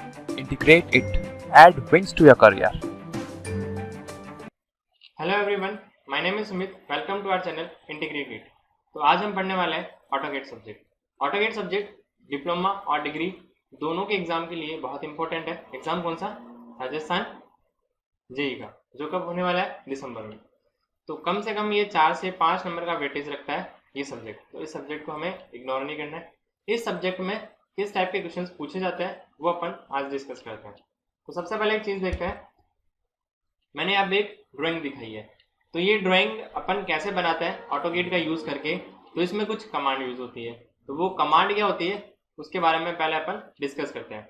integrate it, add wins to your career. Hello everyone, my name is Sumit. Welcome to our channel integrate it. तो आज हम पढ़ने वाले हैं AutoCAD subject. AutoCAD subject diploma और degree दोनों के एग्जाम के लिए बहुत इंपॉर्टेंट है। एग्जाम कौन सा? राजस्थान जेई का, जो कब होने वाला है? दिसंबर में। तो कम से कम ये 4 से 5 नंबर का वेटेज रखता है ये सब्जेक्ट। तो इस सब्जेक्ट को हमें इग्नोर नहीं करना है। इस सब्जेक्ट में किस टाइप के क्वेश्चंस पूछे जाते हैं वो अपन आज डिस्कस करते हैं। तो सबसे पहले एक चीज़ देखते हैं। मैंने आप एक ड्राइंग दिखाई है, तो ये ड्राइंग अपन कैसे बनाते हैं ऑटोगेट का यूज़ करके। तो इसमें कुछ कमांड यूज़ होती है, तो वो कमांड क्या होती है उसके बारे में पहले अपन डिस्कस करते हैं।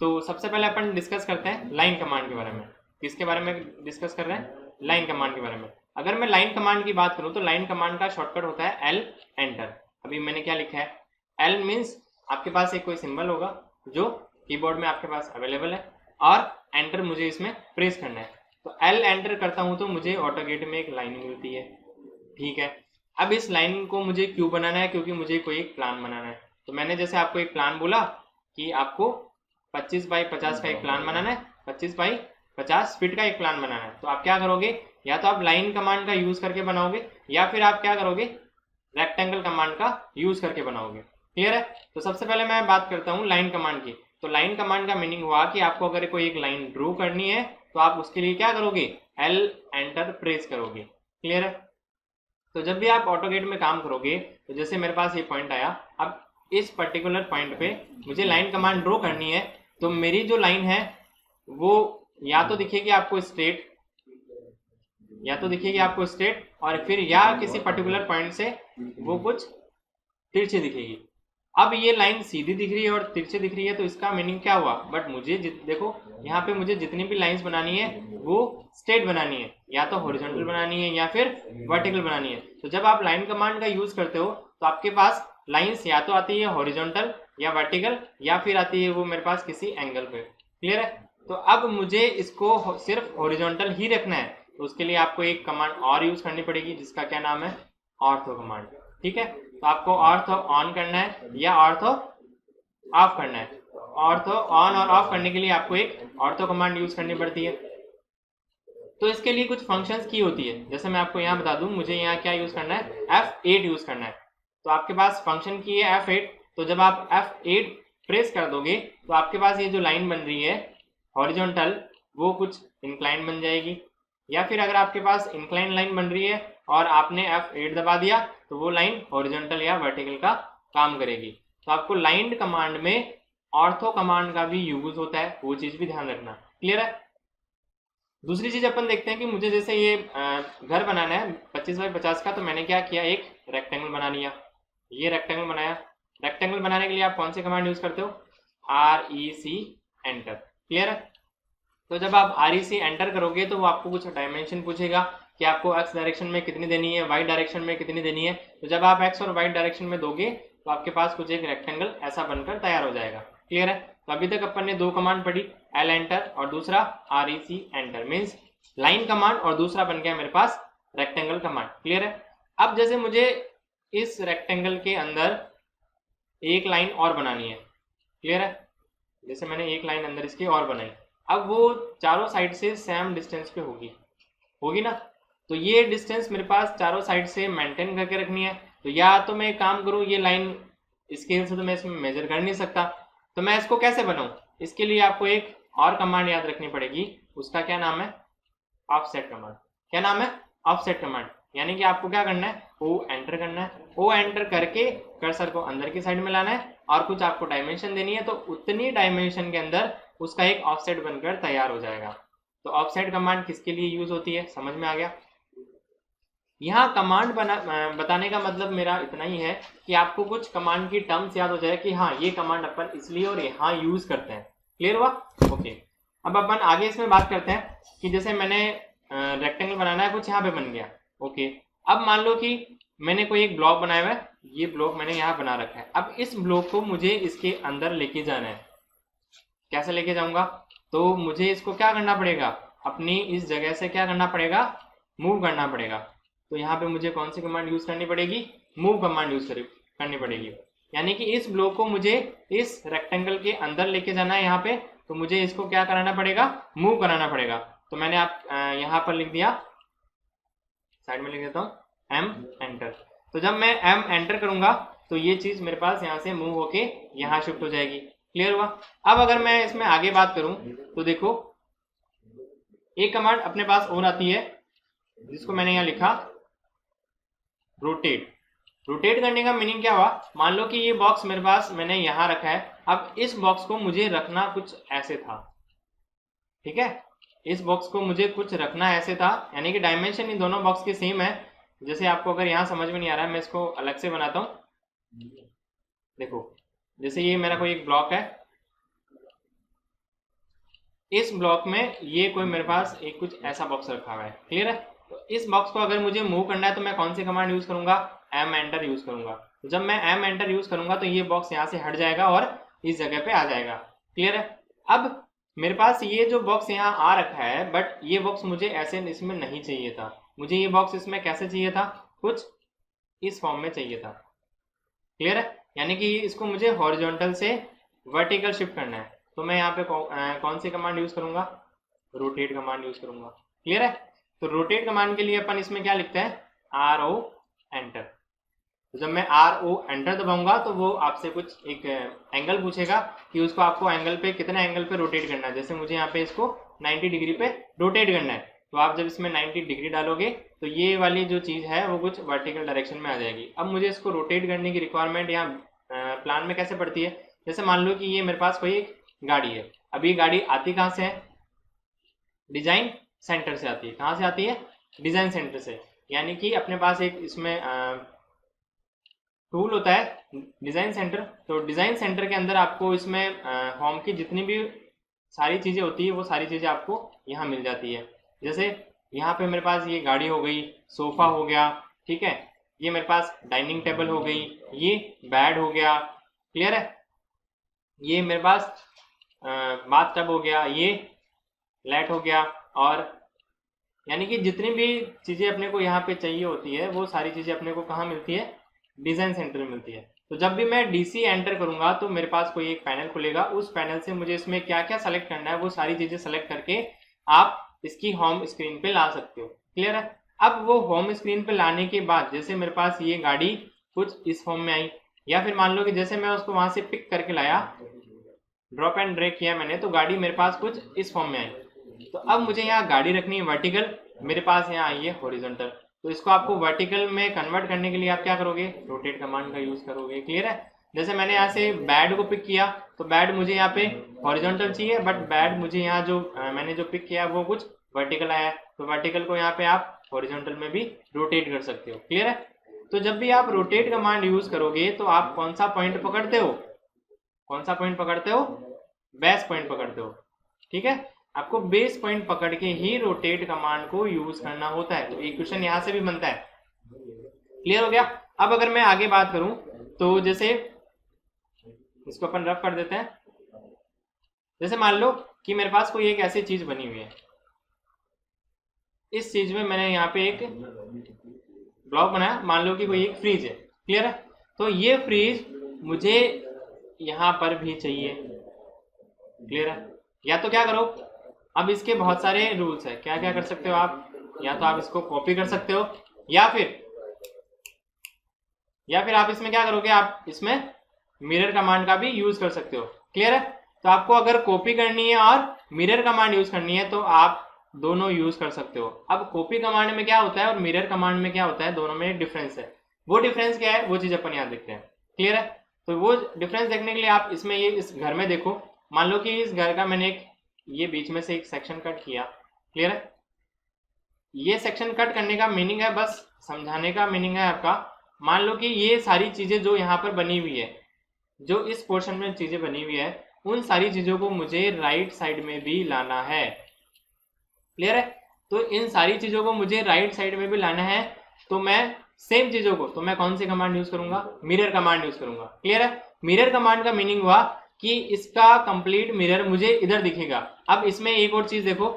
तो सबसे पहले अपन डिस्कस करते हैं लाइन कमांड के बारे में। किसके बारे में डिस्कस कर रहे हैं? लाइन कमांड के बारे में। अगर मैं लाइन कमांड की बात करूं तो लाइन कमांड का शॉर्टकट होता है एल एंटर। अभी मैंने क्या लिखा है? एल मीन्स आपके पास एक कोई सिंबल होगा जो कीबोर्ड में आपके पास अवेलेबल है, और एंटर मुझे इसमें प्रेस करना है। तो एल एंटर करता हूं तो मुझे ऑटोगेट में एक लाइन मिलती है। ठीक है, अब इस लाइन को मुझे क्यों बनाना है? क्योंकि मुझे कोई एक प्लान बनाना है। तो मैंने जैसे आपको एक प्लान बोला कि आपको 25 बाई 50 का एक प्लान बनाना है, 25 बाई 50 फीट का एक प्लान बनाना है। तो आप क्या करोगे? या तो आप लाइन कमांड का यूज करके बनाओगे, या फिर आप क्या करोगे? रेक्टेंगल कमांड का यूज करके बनाओगे। क्लियर है? तो सबसे पहले मैं बात करता हूँ लाइन कमांड की। तो लाइन कमांड का मीनिंग हुआ कि आपको अगर कोई एक लाइन ड्रॉ करनी है तो आप उसके लिए क्या करोगे? एल एंटर प्रेस करोगे। क्लियर है? तो जब भी आप ऑटोगेट में काम करोगे, तो जैसे मेरे पास ये पॉइंट आया, अब इस पर्टिकुलर पॉइंट पे मुझे लाइन कमांड ड्रॉ करनी है। तो मेरी जो लाइन है वो या तो दिखेगी आपको स्ट्रेट, और फिर या किसी पर्टिकुलर पॉइंट से वो कुछ तिरछी दिखेगी। अब ये लाइन सीधी दिख रही है और तिरछी दिख रही है, तो इसका मीनिंग क्या हुआ? बट मुझे देखो, यहाँ पे मुझे जितनी भी लाइंस बनानी है वो स्ट्रेट बनानी है, या तो हॉरिजॉन्टल बनानी है या फिर वर्टिकल बनानी है। तो जब आप लाइन कमांड का यूज करते हो तो आपके पास लाइंस या तो आती है हॉरिजॉन्टल या वर्टिकल, या फिर आती है वो मेरे पास किसी एंगल पे। क्लियर है? तो अब मुझे इसको सिर्फ हॉरिजॉन्टल ही रखना है, तो उसके लिए आपको एक कमांड और यूज करनी पड़ेगी, जिसका क्या नाम है? Ortho command. ठीक है, तो आपको ऑर्थो ऑन करना है या ऑर्थो ऑफ करना है। ऑर्थो ऑन और ऑफ करने के लिए आपको एक ऑर्थो कमांड यूज करनी पड़ती है। तो इसके लिए कुछ फंक्शंस की होती है। जैसे मैं आपको यहाँ बता दूं, मुझे यहाँ क्या यूज करना है? F8 यूज करना है। तो आपके पास फंक्शन की है F8। तो जब आप F8 प्रेस कर दोगे तो आपके पास ये जो लाइन बन रही है हॉरिजॉन्टल, वो कुछ इंक्लाइन बन जाएगी। या फिर अगर आपके पास इंक्लाइन लाइन बन रही है और आपने F8 दबा दिया तो वो लाइन हॉरिजॉन्टल या वर्टिकल का काम करेगी। तो आपको लाइन कमांड में ऑर्थो कमांड का भी यूज होता है, वो चीज भी ध्यान रखना। क्लियर है? दूसरी चीज अपन देखते हैं कि मुझे जैसे ये घर बनाना है 25 बाई 50 का, तो मैंने क्या किया? एक रेक्टेंगल बना लिया। ये रेक्टेंगल बनाया। रेक्टेंगल बनाने के लिए आप कौन सी कमांड यूज करते हो? REC enter. क्लियर है? तो जब आप REC एंटर करोगे तो वो आपको कुछ डायमेंशन पूछेगा कि आपको x डायरेक्शन में कितनी देनी है, y डायरेक्शन में कितनी देनी है। तो जब आप x और y डायरेक्शन में दोगे तो आपके पास कुछ एक रेक्टेंगल ऐसा बनकर तैयार हो जाएगा। क्लियर है? तो अभी तक अपन ने दो कमांड पढ़ी, एल एंटर और दूसरा REC enter. Means line command और दूसरा बन गया मेरे पास रेक्टेंगल कमांड। क्लियर है? अब जैसे मुझे इस रेक्टेंगल के अंदर एक लाइन और बनानी है। क्लियर है? जैसे मैंने एक लाइन अंदर इसकी और बनाई, अब वो चारों साइड से सेम डिस्टेंस पे होगी ना। तो ये डिस्टेंस मेरे पास चारों साइड से मेंटेन करके रखनी है। तो या तो मैं एक काम करूँ, ये लाइन स्केल से तो मैं इसमें मेजर कर नहीं सकता, तो मैं इसको कैसे बनाऊं? इसके लिए आपको एक और कमांड याद रखनी पड़ेगी। उसका क्या नाम है? Offset command. क्या नाम है? Offset command. यानी कि आपको क्या करना है? O एंटर करना है। O एंटर करके कर्सर को अंदर की साइड में लाना है और कुछ आपको डायमेंशन देनी है, तो उतनी डायमेंशन के अंदर उसका एक ऑफसेट बनकर तैयार हो जाएगा। तो ऑफसेट कमांड किसके लिए यूज होती है, समझ में आ गया? यहाँ कमांड बताने का मतलब मेरा इतना ही है कि आपको कुछ कमांड की टर्म्स याद हो जाए कि हाँ ये कमांड अपन इसलिए और यहाँ यूज करते हैं। क्लियर हुआ? ओके, अब अपन आगे इसमें बात करते हैं कि जैसे मैंने रेक्टेंगल बनाना है, कुछ यहाँ पे बन गया। ओके, अब मान लो कि मैंने कोई एक ब्लॉक बनाया हुआ है, ये ब्लॉक मैंने यहाँ बना रखा है। अब इस ब्लॉक को मुझे इसके अंदर लेके जाना है। कैसे लेके जाऊंगा? तो मुझे इसको क्या करना पड़ेगा? अपनी इस जगह से क्या करना पड़ेगा? मूव करना पड़ेगा। तो यहाँ पे मुझे कौन सी कमांड यूज करनी पड़ेगी? मूव कमांड यूज करनी पड़ेगी। यानी कि इस ब्लॉक को मुझे इस रेक्टेंगल के अंदर लेके जाना है यहाँ पे, तो मुझे इसको क्या कराना पड़ेगा, मूव कराना पड़ेगा। तो मैंने आप यहाँ पर लिख दिया, साइड में लिख देता हूँ एम एंटर। तो जब मैं एम एंटर करूंगा तो ये चीज मेरे पास यहाँ से मूव होके यहाँ शिफ्ट हो जाएगी। क्लियर हुआ। अब अगर मैं इसमें आगे बात करूं तो देखो एक कमांड अपने पास और आती है जिसको मैंने यहाँ लिखा रोटेट। रोटेट करने का मीनिंग क्या हुआ, मान लो कि ये बॉक्स मेरे पास मैंने यहाँ रखा है, अब इस बॉक्स को मुझे रखना कुछ ऐसे था, ठीक है, इस बॉक्स को मुझे कुछ रखना ऐसे था, यानी कि डायमेंशन इन दोनों बॉक्स के सेम है। जैसे आपको अगर यहाँ समझ में नहीं आ रहा है, मैं इसको अलग से बनाता हूँ। देखो जैसे ये मेरा कोई एक ब्लॉक है, इस ब्लॉक में ये कोई मेरे पास एक कुछ ऐसा बॉक्स रखा हुआ है। क्लियर है। तो इस बॉक्स को अगर मुझे मूव करना है तो मैं कौन सी कमांड यूज करूंगा, एम एंटर यूज करूंगा। तो जब मैं एम एंटर यूज करूंगा तो ये बॉक्स यहाँ से हट जाएगा और इस जगह पे आ जाएगा। क्लियर है। अब मेरे पास ये जो बॉक्स यहाँ आ रखा है, बट ये बॉक्स मुझे ऐसे इसमें नहीं चाहिए था, मुझे ये बॉक्स इसमें कैसे चाहिए था, कुछ इस फॉर्म में चाहिए था। क्लियर है। यानी कि इसको मुझे हॉरिजॉन्टल से वर्टिकल शिफ्ट करना है, तो मैं यहाँ पे कौन सी कमांड यूज करूंगा, रोटेट कमांड यूज करूंगा। क्लियर है। तो रोटेट कमांड के लिए अपन इसमें क्या लिखते हैं, आर ओ एंटर। तो जब मैं आर ओ एंटर दबाऊंगा तो वो आपसे कुछ एक एंगल पूछेगा कि उसको आपको एंगल पे कितना एंगल पे रोटेट करना है। जैसे मुझे यहाँ पे इसको 90 डिग्री पे रोटेट करना है, तो आप जब इसमें 90 डिग्री डालोगे तो ये वाली जो चीज है वो कुछ वर्टिकल डायरेक्शन में आ जाएगी। अब मुझे इसको रोटेट करने की रिक्वायरमेंट यहाँ प्लान में कैसे पड़ती है, जैसे मान लो कि ये मेरे पास कोई एक गाड़ी है। अब ये गाड़ी आती कहाँ से है, डिजाइन सेंटर से आती है। कहाँ से आती है, डिजाइन सेंटर से। यानी कि अपने पास एक इसमें टूल होता है डिजाइन सेंटर, तो डिजाइन सेंटर के अंदर आपको इसमें होम की जितनी भी सारी चीजें होती है वो सारी चीजें आपको यहाँ मिल जाती है। जैसे यहाँ पे मेरे पास ये गाड़ी हो गई, सोफा हो गया, ठीक है, ये मेरे पास डाइनिंग टेबल हो गई, ये बेड हो गया। क्लियर है। ये मेरे पास बाथ टब हो गया, ये लाइट हो गया, और यानी कि जितनी भी चीजें अपने को यहाँ पे चाहिए होती है वो सारी चीजें अपने को कहाँ मिलती है, डिजाइन सेंटर में मिलती है। तो जब भी मैं डीसी एंटर करूंगा तो मेरे पास कोई एक पैनल खुलेगा, उस पैनल से मुझे इसमें क्या क्या सेलेक्ट करना है वो सारी चीजें सेलेक्ट करके आप इसकी होम स्क्रीन पे ला सकते हो। क्लियर है। अब वो होम स्क्रीन पे लाने के बाद जैसे मेरे पास ये गाड़ी कुछ इस फॉर्म में आई, या फिर मान लो कि जैसे मैं उसको वहां से पिक करके लाया, ड्रॉप एंड ड्रैग किया मैंने, तो गाड़ी मेरे पास कुछ इस फॉर्म में आई। तो अब मुझे यहाँ गाड़ी रखनी है वर्टिकल, मेरे पास यहाँ आई है हॉरिजॉन्टल। तो इसको आपको वर्टिकल में कन्वर्ट करने के लिए आप क्या करोगे, रोटेट कमांड का यूज करोगे। क्लियर है। जैसे मैंने यहाँ से बेड को पिक किया तो बेड मुझे यहाँ पे हॉरिजॉन्टल चाहिए, बट बेड मुझे यहाँ जो मैंने जो पिक किया वो कुछ वर्टिकल आया है, तो वर्टिकल को यहाँ पे आप हॉरिजॉन्टल में भी रोटेट कर सकते हो। क्लियर है। तो जब भी आप रोटेट कमांड यूज करोगे तो आप कौन सा पॉइंट पकड़ते हो, कौन सा पॉइंट पकड़ते हो, बेस पॉइंट पकड़ते हो। ठीक है। आपको बेस पॉइंट पकड़ के ही रोटेट कमांड को यूज करना होता है। तो एक क्वेश्चन यहां से भी बनता है। क्लियर हो गया। अब अगर मैं आगे बात करूं तो जैसे इसको अपन रफ कर देते हैं। जैसे मान लो कि मेरे पास कोई एक ऐसी चीज बनी हुई है, इस चीज में मैंने यहाँ पे एक ब्लॉक बनाया, मान लो कि कोई एक फ्रिज है। क्लियर है। तो ये फ्रिज मुझे यहाँ पर भी चाहिए। क्लियर है। या तो क्या करो, अब इसके बहुत सारे रूल्स है, क्या क्या कर सकते हो आप, या तो आप इसको कॉपी कर सकते हो, या फिर आप इसमें क्या करोगे, आप इसमें मिरर कमांड का भी यूज कर सकते हो। क्लियर है। तो आपको अगर कॉपी करनी है और मिरर कमांड यूज करनी है तो आप दोनों यूज कर सकते हो। अब कॉपी कमांड में क्या होता है और मिरर कमांड में क्या होता है, दोनों में डिफरेंस है। वो डिफरेंस क्या है वो चीज अपन यहाँ देखते हैं। क्लियर है। तो वो डिफरेंस देखने के लिए आप इसमें ये इस घर में देखो, मान लो कि इस घर का मैंने एक ये बीच में से एक सेक्शन कट किया। क्लियर है। ये सेक्शन कट करने का मीनिंग है, बस समझाने का मीनिंग है आपका। मान लो कि ये सारी चीजें जो यहाँ पर बनी हुई है, जो इस पोर्शन में चीजें बनी हुई है, उन सारी चीजों को मुझे राइट साइड में भी लाना है। क्लियर है। तो इन सारी चीजों को मुझे राइट साइड में भी लाना है, तो मैं सेम चीजों को, तो मैं कौन सी कमांड यूज करूंगा, मिरर कमांड यूज करूंगा। क्लियर है। मिरर कमांड का मीनिंग हुआ कि इसका कंप्लीट मिरर मुझे इधर दिखेगा। अब इसमें एक और चीज देखो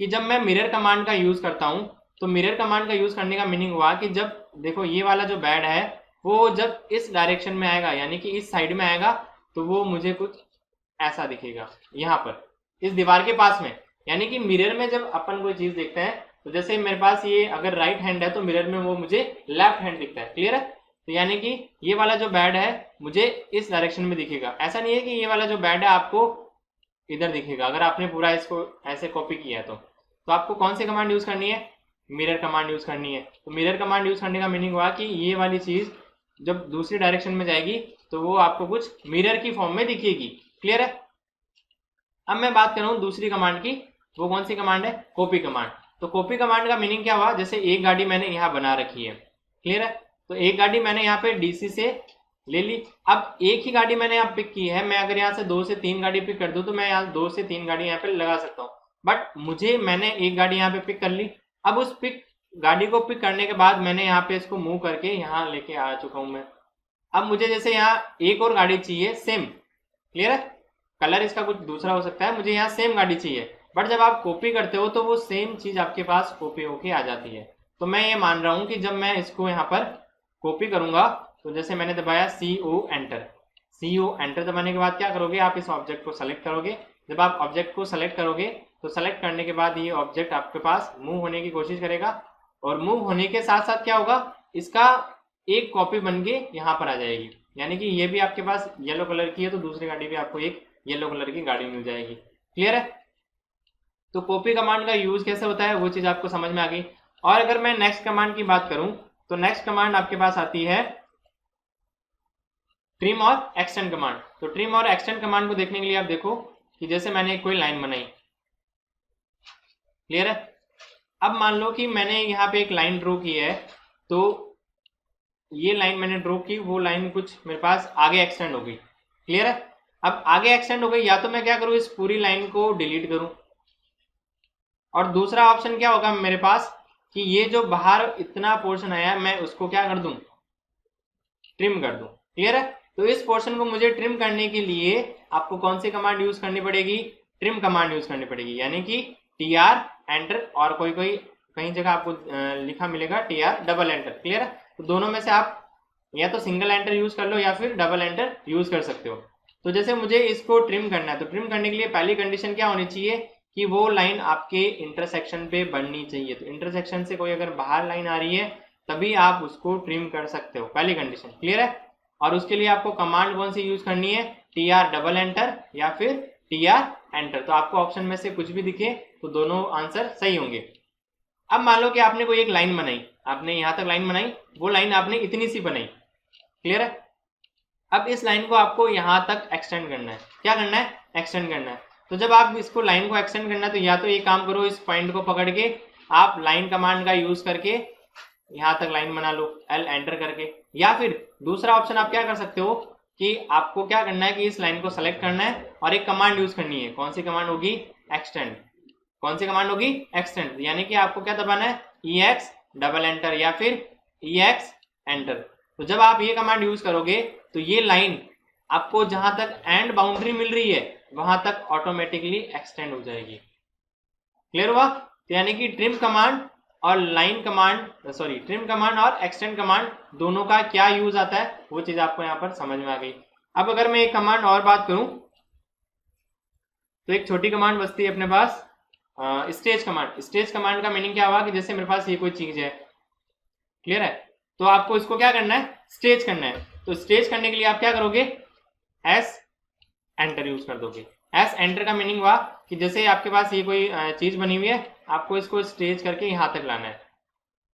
कि जब मैं मिरर कमांड का यूज करता हूं तो मिरर कमांड का यूज करने का मीनिंग हुआ कि जब देखो ये वाला जो बेड है वो जब इस डायरेक्शन में आएगा, यानी कि इस साइड में आएगा, तो वो मुझे कुछ ऐसा दिखेगा यहाँ पर। इस दीवार के पास में। यानी कि मिरर में जब अपन कोई चीज देखते हैं तो जैसे मेरे पास ये अगर राइट हैंड है तो मिरर में वो मुझे लेफ्ट हैंड दिखता है। क्लियर है? तो यानी कि ये वाला जो बेड है मुझे इस डायरेक्शन में दिखेगा। ऐसा नहीं है कि ये वाला जो बेड है आपको इधर दिखेगा अगर आपने पूरा इसको ऐसे कॉपी किया है तो आपको कौन सी कमांड यूज करनी है? मिरर कमांड यूज करनी है। तो मिरर कमांड यूज करने का मीनिंग हुआ कि ये वाली चीज जब दूसरी डायरेक्शन में जाएगी तो वो आपको कुछ मिरर की फॉर्म में दिखेगी। क्लियर है? अब मैं बात कर रहा हूँ दूसरी कमांड की। वो कौन सी कमांड है? Copy command. तो कॉपी कमांड का मीनिंग क्या हुआ? जैसे एक गाड़ी मैंने यहाँ बना रखी है। क्लियर है? तो एक गाड़ी मैंने यहाँ पे डीसी से ले ली। अब एक ही गाड़ी मैंने यहाँ पिक की है। मैं अगर यहाँ से 2 से 3 गाड़ी पिक कर दूं तो मैं यहाँ 2 से 3 गाड़ी यहाँ पे लगा सकता हूँ। बट मैंने एक गाड़ी यहाँ पे पिक कर ली। अब उस गाड़ी को पिक करने के बाद मैंने यहाँ पे इसको मूव करके यहाँ लेके आ चुका हूँ मैं। अब मुझे जैसे यहाँ एक और गाड़ी चाहिए सेम। क्लियर है? कलर इसका कुछ दूसरा हो सकता है, मुझे यहाँ सेम गाड़ी चाहिए। बट जब आप कॉपी करते हो तो वो सेम चीज आपके पास कॉपी होके आ जाती है। तो मैं ये मान रहा हूँ कि जब मैं इसको यहाँ पर कॉपी करूंगा तो जैसे मैंने दबाया CO एंटर। CO एंटर दबाने के बाद क्या करोगे? आप इस ऑब्जेक्ट को सेलेक्ट करोगे। जब आप ऑब्जेक्ट को सेलेक्ट करोगे तो सेलेक्ट करने के बाद ये ऑब्जेक्ट आपके पास मूव होने की कोशिश करेगा और मूव होने के साथ साथ क्या होगा? इसका एक कॉपी बन के यहाँ पर आ जाएगी। यानी कि ये भी आपके पास येलो कलर की है तो दूसरी गाड़ी भी आपको एक येलो कलर की गाड़ी मिल जाएगी। क्लियर है? तो कॉपी कमांड का यूज कैसे होता है वो चीज आपको समझ में आ गई। और अगर मैं नेक्स्ट कमांड की बात करूं तो नेक्स्ट कमांड आपके पास आती है ट्रिम और एक्सटेंड कमांड। तो ट्रिम और एक्सटेंड कमांड को देखने के लिए आप देखो कि जैसे मैंने कोई लाइन बनाई। क्लियर है? अब मान लो कि मैंने यहाँ पे एक लाइन ड्रॉ की है तो ये लाइन मैंने ड्रॉ की, वो लाइन कुछ मेरे पास आगे एक्सटेंड हो गई। क्लियर है? अब आगे एक्सटेंड हो गई, या तो मैं क्या करूं इस पूरी लाइन को डिलीट करूं और दूसरा ऑप्शन क्या होगा मेरे पास कि ये जो बाहर इतना पोर्शन आया है मैं उसको क्या कर दूं? ट्रिम कर दूं। क्लियर है? तो इस पोर्शन को मुझे ट्रिम करने के लिए आपको कौन सी कमांड यूज करनी पड़ेगी? ट्रिम कमांड यूज करनी पड़ेगी। यानी कि TR एंटर और कहीं जगह आपको लिखा मिलेगा TR डबल एंटर। क्लियर है? तो दोनों में से आप या तो सिंगल एंटर यूज कर लो या फिर डबल एंटर यूज कर सकते हो। तो जैसे मुझे इसको ट्रिम करना है तो ट्रिम करने के लिए पहली कंडीशन क्या होनी चाहिए कि वो लाइन आपके इंटरसेक्शन पे बननी चाहिए। तो इंटरसेक्शन से कोई अगर बाहर लाइन आ रही है तभी आप उसको ट्रिम कर सकते हो, पहली कंडीशन। क्लियर है? और उसके लिए आपको कमांड कौन सी यूज करनी है? TR डबल एंटर या फिर TR एंटर। तो आपको ऑप्शन में से कुछ भी दिखे तो दोनों आंसर सही होंगे। अब मान लो कि आपने कोई एक लाइन बनाई, आपने यहां तक लाइन बनाई, वो लाइन आपने इतनी सी बनाई। क्लियर है? अब इस लाइन को आपको यहां तक एक्सटेंड करना है। क्या करना है? एक्सटेंड करना है। तो जब आप इसको लाइन को एक्सटेंड करना है तो या तो ये काम करो, इस पॉइंट को पकड़ के आप लाइन कमांड का यूज करके यहां तक लाइन बना लो L एंटर करके, या फिर दूसरा ऑप्शन आप क्या कर सकते हो कि आपको क्या करना है कि इस लाइन को सेलेक्ट करना है और एक कमांड यूज करनी है। कौन सी कमांड होगी? एक्सटेंड। कौन सी कमांड होगी? एक्सटेंड। यानी कि आपको क्या दबाना है? EX डबल एंटर या फिर EX एंटर। तो जब आप ये कमांड यूज करोगे तो ये लाइन आपको जहां तक एंड बाउंड्री मिल रही है वहां तक ऑटोमेटिकली एक्सटेंड हो जाएगी। क्लियर हुआ? तो यानी कि ट्रिम कमांड और ट्रिम कमांड और एक्सटेंड कमांड दोनों का क्या यूज आता है वो चीज आपको यहाँ पर समझ में आ गई। अब अगर मैं एक कमांड और बात करूं तो एक छोटी कमांड बचती है अपने पास स्टेज कमांड। स्टेज कमांड का मीनिंग क्या हुआ कि जैसे मेरे पास ये कोई चीज है। क्लियर है? तो आपको इसको क्या करना है? स्टेज करना है। तो स्टेज करने के लिए आप क्या करोगे? S एंटर यूज कर दोगे। S एंटर का मीनिंग हुआ कि जैसे आपके पास ये कोई चीज बनी हुई है, आपको इसको स्टेज करके यहां तक लाना है।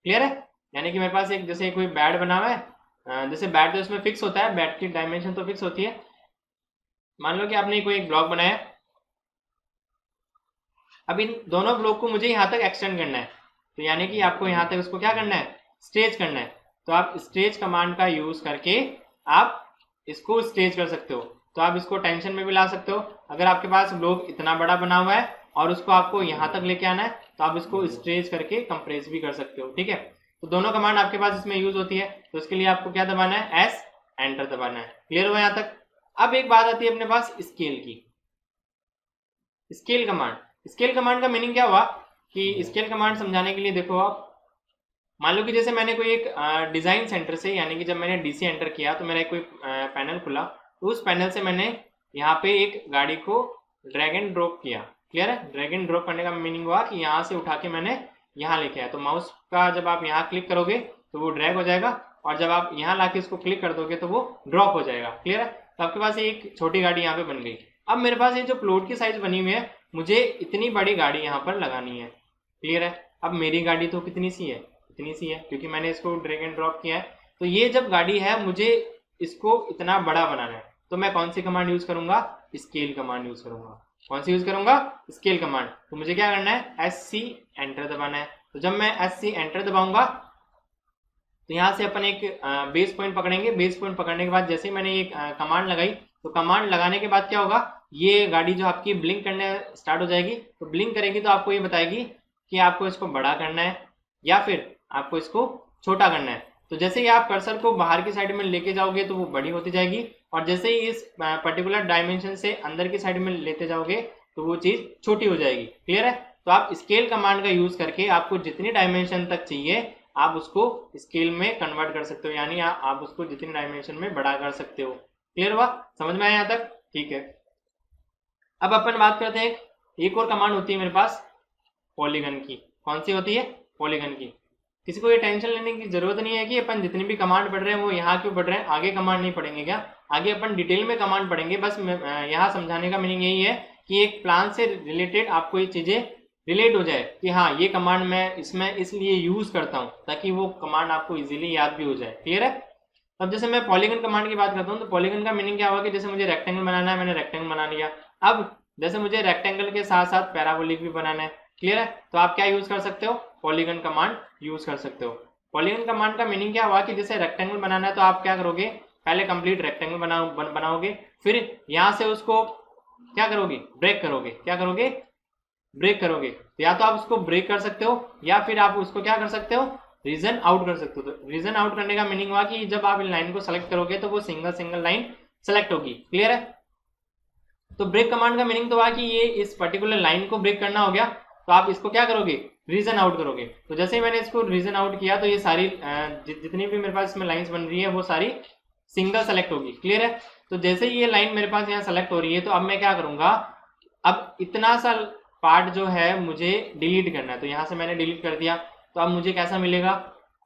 क्लियर है? यानी कि मेरे पास एक जैसे कोई बेड बना हुआ है, जैसे बेड तो इसमें फिक्स होता है, बेड की डायमेंशन तो फिक्स होती है। मान लो कि आपने कोई एक ब्लॉक बनाया, अब इन दोनों ब्लॉक को मुझे यहां तक एक्सटेंड करना है। तो यानी कि आपको यहां तक उसको क्या करना है? स्टेज करना है। तो आप स्टेज कमांड का यूज करके आप इसको स्टेज कर सकते हो। तो आप इसको टेंशन में भी ला सकते हो। अगर आपके पास ब्लॉक इतना बड़ा बना हुआ है और उसको आपको यहां तक लेके आना है तो आप इसको स्ट्रेच करके कंप्रेस भी कर सकते हो। ठीक है? तो दोनों कमांड आपके पास इसमें यूज होती है। तो इसके लिए आपको क्या दबाना है? S एंटर दबाना है। क्लियर हुआ यहां तक? अब एक बात आती है अपने पास स्केल की। Scale command. स्केल कमांड का मीनिंग क्या हुआ कि स्केल कमांड समझाने के लिए देखो, आप मान लो कि जैसे मैंने कोई एक डिजाइन सेंटर से, यानी कि जब मैंने DC एंटर किया तो मेरा कोई पैनल खुला, तो उस पैनल से मैंने यहाँ पे एक गाड़ी को ड्रैग एंड ड्रॉप किया, क्लियर है। ड्रैग एंड ड्रॉप करने का मीनिंग हुआ कि यहाँ से उठा के मैंने यहाँ लेके आया, तो माउस का जब आप यहाँ क्लिक करोगे तो वो ड्रैग हो जाएगा, और जब आप यहाँ लाके इसको क्लिक कर दोगे तो वो ड्रॉप हो जाएगा, क्लियर है। तो आपके पास एक छोटी गाड़ी यहाँ पे बन गई। अब मेरे पास ये जो प्लॉट की साइज बनी हुई है, मुझे इतनी बड़ी गाड़ी यहाँ पर लगानी है, क्लियर है। अब मेरी गाड़ी तो कितनी सी है, इतनी सी है, क्योंकि मैंने इसको ड्रैग एंड ड्रॉप किया है। तो ये जब गाड़ी है, मुझे इसको इतना बड़ा बनाना है, तो मैं कौन सी कमांड यूज करूंगा, स्केल कमांड यूज करूंगा। कौन सी यूज करूंगा, स्केल कमांड। तो मुझे क्या करना है, SC एंटर दबाना है। तो जब मैं SC एंटर दबाऊंगा तो यहाँ से अपन एक बेस पॉइंट पकड़ेंगे। बेस पॉइंट पकड़ने के बाद जैसे ही मैंने एक कमांड लगाई, तो कमांड लगाने के बाद क्या होगा, ये गाड़ी जो आपकी ब्लिंक करने स्टार्ट हो जाएगी। तो ब्लिंक करेगी तो आपको ये बताएगी कि आपको इसको बड़ा करना है या फिर आपको इसको छोटा करना है। तो जैसे ही आप कर्सर को बाहर की साइड में लेके जाओगे तो वो बड़ी होती जाएगी, और जैसे ही इस पर्टिकुलर डायमेंशन से अंदर की साइड में लेते जाओगे तो वो चीज छोटी हो जाएगी, क्लियर है। तो आप स्केल कमांड का यूज करके आपको जितनी डायमेंशन तक चाहिए आप उसको स्केल में कन्वर्ट कर सकते हो, यानी आप उसको जितनी डायमेंशन में बड़ा कर सकते हो। क्लियर हुआ, समझ में आया यहाँ तक, ठीक है। अब अपन बात करते हैं, एक और कमांड होती है मेरे पास पॉलीगन की। कौन सी होती है, पॉलीगन की। किसी को ये टेंशन लेने की जरूरत नहीं है कि अपन जितनी भी कमांड पढ़ रहे हैं वो यहाँ क्यों पढ़ रहे हैं, आगे कमांड नहीं पढ़ेंगे क्या, आगे अपन डिटेल में कमांड पढ़ेंगे। बस यहाँ समझाने का मीनिंग यही है कि एक प्लान से रिलेटेड आपको ये चीजें रिलेट हो जाए कि हाँ ये कमांड मैं इसमें इसलिए यूज करता हूँ, ताकि वो कमांड आपको इजीली याद भी हो जाए, क्लियर है। अब जैसे मैं पॉलीगन कमांड की बात करता हूँ, तो पॉलीगन का मीनिंग क्या होगा कि जैसे मुझे रेक्टेंगल बनाना है, मैंने रेक्टेंगल बना लिया। अब जैसे मुझे रेक्टेंगल के साथ साथ पैराबोलिक भी बनाना है, क्लियर है, तो आप क्या यूज कर सकते हो, पॉलीगन कमांड यूज कर सकते हो। पॉलीगन कमांड का मीनिंग क्या हुआ कि जैसे रेक्टेंगल बनाना है तो आप क्या करोगे, पहले कंप्लीट रेक्टेंगल बनाओगे, फिर यहाँ से उसको क्या करोगे, ब्रेक करोगे। क्या करोगे, ब्रेक करोगे। तो या तो आप उसको ब्रेक कर सकते हो या फिर आप उसको क्या कर सकते हो, रीजन आउट कर सकते हो। तो रीजन आउट करने का मीनिंग हुआ कि जब आप इन लाइन को सेलेक्ट करोगे तो वो सिंगल लाइन सेलेक्ट होगी, क्लियर है। तो ब्रेक कमांड का मीनिंग तो हुआ कि ये इस पर्टिकुलर लाइन को ब्रेक करना हो गया, तो आप इसको क्या करोगे, रीजन आउट करोगे। तो जैसे ही मैंने इसको रीजन आउट किया तो ये सारी जितनी भी मेरे पास इसमें लाइंस बन रही है वो सारी सिंगल सेलेक्ट होगी, क्लियर है। तो जैसे ही ये लाइन मेरे पास यहाँ सेलेक्ट हो रही है, तो अब मैं क्या करूंगा, अब इतना सा पार्ट जो है मुझे डिलीट करना है। तो यहाँ से मैंने डिलीट कर दिया, तो अब मुझे कैसा मिलेगा,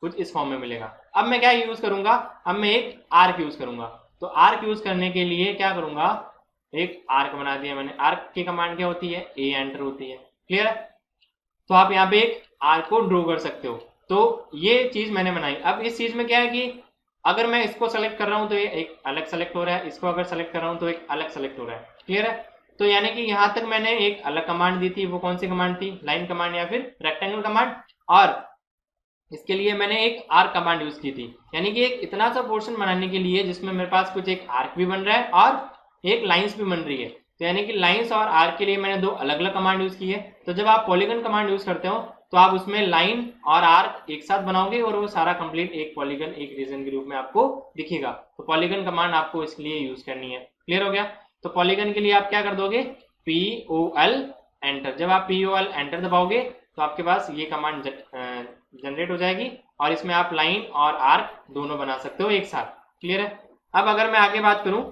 कुछ इस फॉर्म में मिलेगा। अब मैं क्या यूज करूंगा, अब मैं एक आर्क यूज करूंगा। तो आर्क यूज करने के लिए क्या करूंगा, एक आर्क बना दिया मैंने। आर्क की कमांड क्या होती है, ए एंटर होती है, क्लियर है। तो आप यहाँ पे एक आर्क को ड्रॉ कर सकते हो। तो ये चीज मैंने बनाई। अब इस चीज में क्या है कि अगर मैं इसको सेलेक्ट कर रहा हूं तो ये एक अलग सेलेक्ट हो रहा है, इसको अगर सेलेक्ट कर रहा हूं तो एक अलग सेलेक्ट हो रहा है, क्लियर है। तो यानी कि यहां तक मैंने एक अलग कमांड दी थी, वो कौन सी कमांड थी, लाइन कमांड या फिर रेक्टेंगल कमांड, और इसके लिए मैंने एक आर्क कमांड यूज की थी। यानी कि एक इतना सा पोर्शन बनाने के लिए जिसमें मेरे पास कुछ एक आर्क भी बन रहा है और एक लाइंस भी बन रही है। तो यानी कि लाइंस और आर्क के लिए मैंने दो अलग अलग कमांड यूज की है। तो जब आप पॉलीगन कमांड यूज करते हो तो आप उसमें लाइन और आर्क एक साथ बनाओगे और वो सारा कंप्लीट एक पॉलीगन एक रीजन के रूप में आपको दिखेगा। तो पॉलीगन कमांड आपको इसके लिए यूज करनी है, क्लियर हो गया। तो पॉलीगन के लिए आप क्या कर दोगे, POL एंटर। जब आप POL एंटर दबाओगे तो आपके पास ये कमांड जनरेट हो जाएगी और इसमें आप लाइन और आर्क दोनों बना सकते हो एक साथ, क्लियर है। अब अगर मैं आगे बात करूं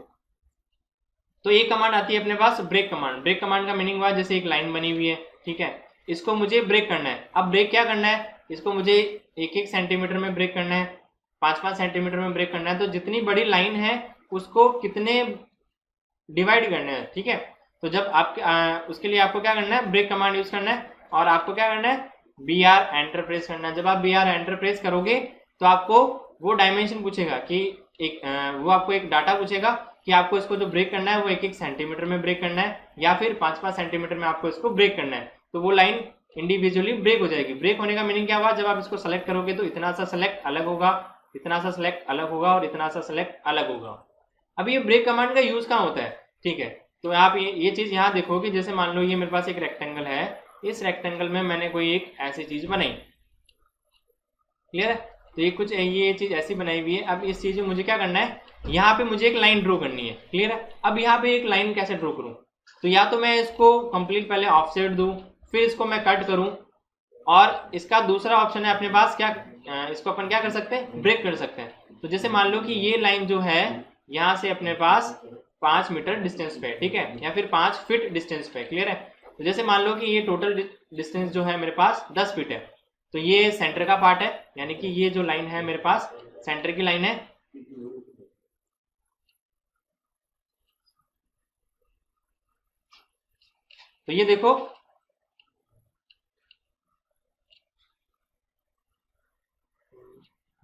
तो एक कमांड आती है अपने पास ब्रेक कमांड। ब्रेक कमांड का मीनिंग हुआ जैसे एक लाइन बनी हुई है, ठीक है, इसको मुझे ब्रेक करना है। अब ब्रेक क्या करना है, इसको मुझे 1-1 सेंटीमीटर में ब्रेक करना है, 5-5 सेंटीमीटर में ब्रेक करना है। तो जितनी बड़ी लाइन है उसको कितने डिवाइड करना है, ठीक है। तो जब आप उसके लिए आपको क्या करना है, ब्रेक कमांड यूज करना है और आपको क्या करना है, BR एंटर प्रेस करना है। जब आप BR एंटर प्रेस करोगे तो आपको वो डायमेंशन पूछेगा कि वो आपको एक डाटा पूछेगा कि आपको इसको जो ब्रेक करना है वो 1-1 सेंटीमीटर में ब्रेक करना है या फिर 5-5 सेंटीमीटर में आपको इसको ब्रेक करना है। तो वो लाइन इंडिविजुअली ब्रेक हो जाएगी। ब्रेक होने का मीनिंग क्या हुआ, जब आप इसको सेलेक्ट करोगे तो इतना सा सेलेक्ट अलग होगा, इतना सा सेलेक्ट अलग होगा और इतना सा सेलेक्ट अलग होगा। अब ये ब्रेक कमांड का यूज कहाँ होता है, ठीक है। तो आप ये चीज यहाँ देखोगे, जैसे मान लो ये मेरे पास एक रेक्टेंगल है, इस रेक्टेंगल में मैंने कोई एक ऐसी चीज बनाई, क्लियर है। तो ये कुछ ये चीज ऐसी बनाई हुई है। अब इस चीज में मुझे क्या करना है, यहाँ पे मुझे एक लाइन ड्रॉ करनी है, क्लियर है। अब यहाँ पे एक लाइन कैसे ड्रॉ करूं, तो या तो मैं इसको कंप्लीट पहले ऑफसेट दूं, फिर इसको मैं कट करूं, और इसका दूसरा ऑप्शन है अपने पास क्या, इसको अपन क्या कर सकते हैं, ब्रेक कर सकते हैं। तो जैसे मान लो कि ये लाइन जो है यहाँ से अपने पास 5 मीटर डिस्टेंस पे, ठीक है, या फिर 5 फीट डिस्टेंस पे, क्लियर है। तो जैसे मान लो कि ये टोटल डिस्टेंस जो है मेरे पास 10 फीट है, तो ये सेंटर का पार्ट है, यानी कि ये जो लाइन है मेरे पास सेंटर की लाइन है। तो ये देखो,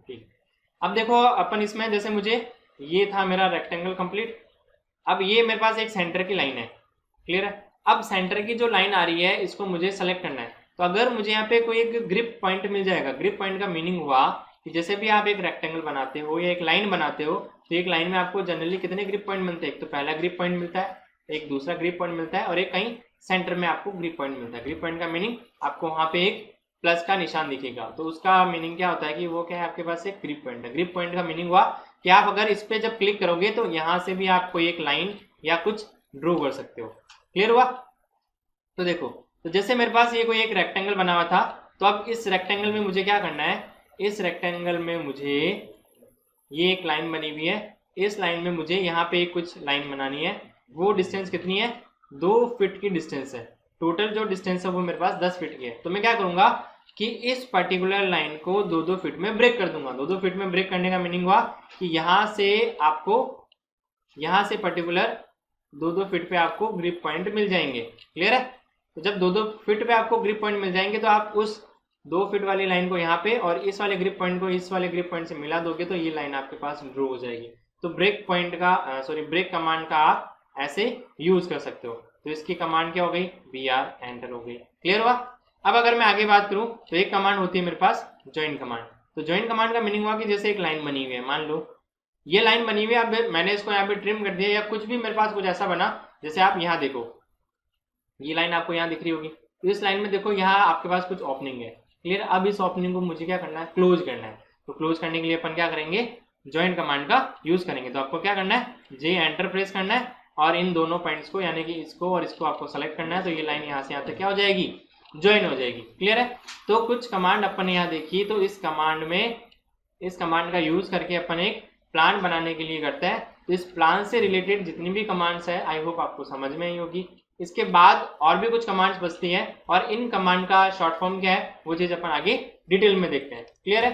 ठीक, अब देखो अपन इसमें जैसे मुझे ये था मेरा रेक्टेंगल कंप्लीट, अब ये मेरे पास एक सेंटर की लाइन है, क्लियर है। अब सेंटर की जो लाइन आ रही है इसको मुझे सेलेक्ट करना है। तो अगर मुझे यहाँ पे कोई एक ग्रिप पॉइंट मिल जाएगा, ग्रिप पॉइंट का मीनिंग हुआ कि जैसे भी आप एक रेक्टेंगल बनाते हो या एक लाइन बनाते हो, तो एक लाइन में आपको जनरली कितने ग्रिप पॉइंट मिलते हैं, एक तो पहला ग्रिप पॉइंट मिलता है, एक दूसरा ग्रिप पॉइंट मिलता है, और एक कहीं सेंटर में आपको ग्रिप पॉइंट मिलता है। ग्रिप पॉइंट का मीनिंग आपको वहां पे एक प्लस का निशान दिखेगा, तो उसका मीनिंग क्या होता है कि वो क्या है, आपके पास एक ग्रिप पॉइंट है। ग्रिप पॉइंट का मीनिंग हुआ कि आप अगर इस पे जब क्लिक करोगे तो यहाँ से भी आप कोई एक लाइन या कुछ ड्रॉ कर सकते हो, क्लियर हुआ। तो देखो, तो जैसे मेरे पास ये कोई एक रेक्टेंगल बना हुआ था, तो अब इस रेक्टेंगल में मुझे क्या करना है, इस रेक्टेंगल में मुझे ये एक लाइन बनी हुई है, इस लाइन में मुझे यहाँ पे कुछ लाइन बनानी है। वो डिस्टेंस कितनी है, 2 फीट की डिस्टेंस है। टोटल जो डिस्टेंस है वो मेरे पास 10 फीट की है। तो मैं क्या करूंगा कि इस पर्टिकुलर लाइन को 2-2 फीट में ब्रेक कर दूंगा। 2-2 फीट में ब्रेक करने का मीनिंग हुआ कि यहाँ से आपको, यहाँ से पर्टिकुलर 2-2 फीट पे आपको ग्रिप पॉइंट मिल जाएंगे, क्लियर है। तो जब 2-2 फीट पे आपको ग्रिप पॉइंट मिल जाएंगे तो आप उस 2 फीट वाली लाइन को यहाँ पे और इस वाले ग्रिप पॉइंट को इस वाले ग्रिप पॉइंट से मिला दोगे तो ये लाइन आपके पास ड्रॉ हो जाएगी। तो ब्रेक पॉइंट का ब्रेक कमांड का आप ऐसे यूज कर सकते हो। तो इसकी कमांड क्या हो गई, BR एंटर हो गई, क्लियर हुआ। अब अगर मैं आगे बात करूं तो एक कमांड होती है मेरे पास ज्वाइन कमांड। तो ज्वाइन कमांड का मीनिंग हुआ कि जैसे एक लाइन बनी हुई है, मान लो ये लाइन बनी हुई है, अब मैंने इसको यहाँ पे ट्रिम कर दिया या कुछ भी मेरे पास कुछ ऐसा बना, जैसे आप यहाँ देखो ये लाइन आपको यहाँ दिख रही होगी, तो इस लाइन में देखो यहाँ आपके पास कुछ ओपनिंग है, क्लियर। अब इस ओपनिंग को मुझे क्या करना है, क्लोज करना है। तो क्लोज करने के लिए अपन क्या करेंगे, ज्वाइन कमांड का यूज करेंगे। तो आपको क्या करना है, J एंटर प्रेस करना है और इन दोनों पॉइंट्स को यानी कि इसको और इसको आपको सेलेक्ट करना है। तो ये लाइन यहाँ से यहाँ तक क्या हो जाएगी, ज्वाइन हो जाएगी, क्लियर है। तो कुछ कमांड अपन यहाँ देखिए, तो इस कमांड में, इस कमांड का यूज करके अपन एक प्लान बनाने के लिए करते हैं। तो इस प्लान से रिलेटेड जितनी भी कमांड्स है आई होप आपको समझ में आई होगी। इसके बाद और भी कुछ कमांड्स बचती हैं और इन कमांड का शॉर्ट फॉर्म क्या है वो चीज अपन आगे डिटेल में देखते हैं, क्लियर है।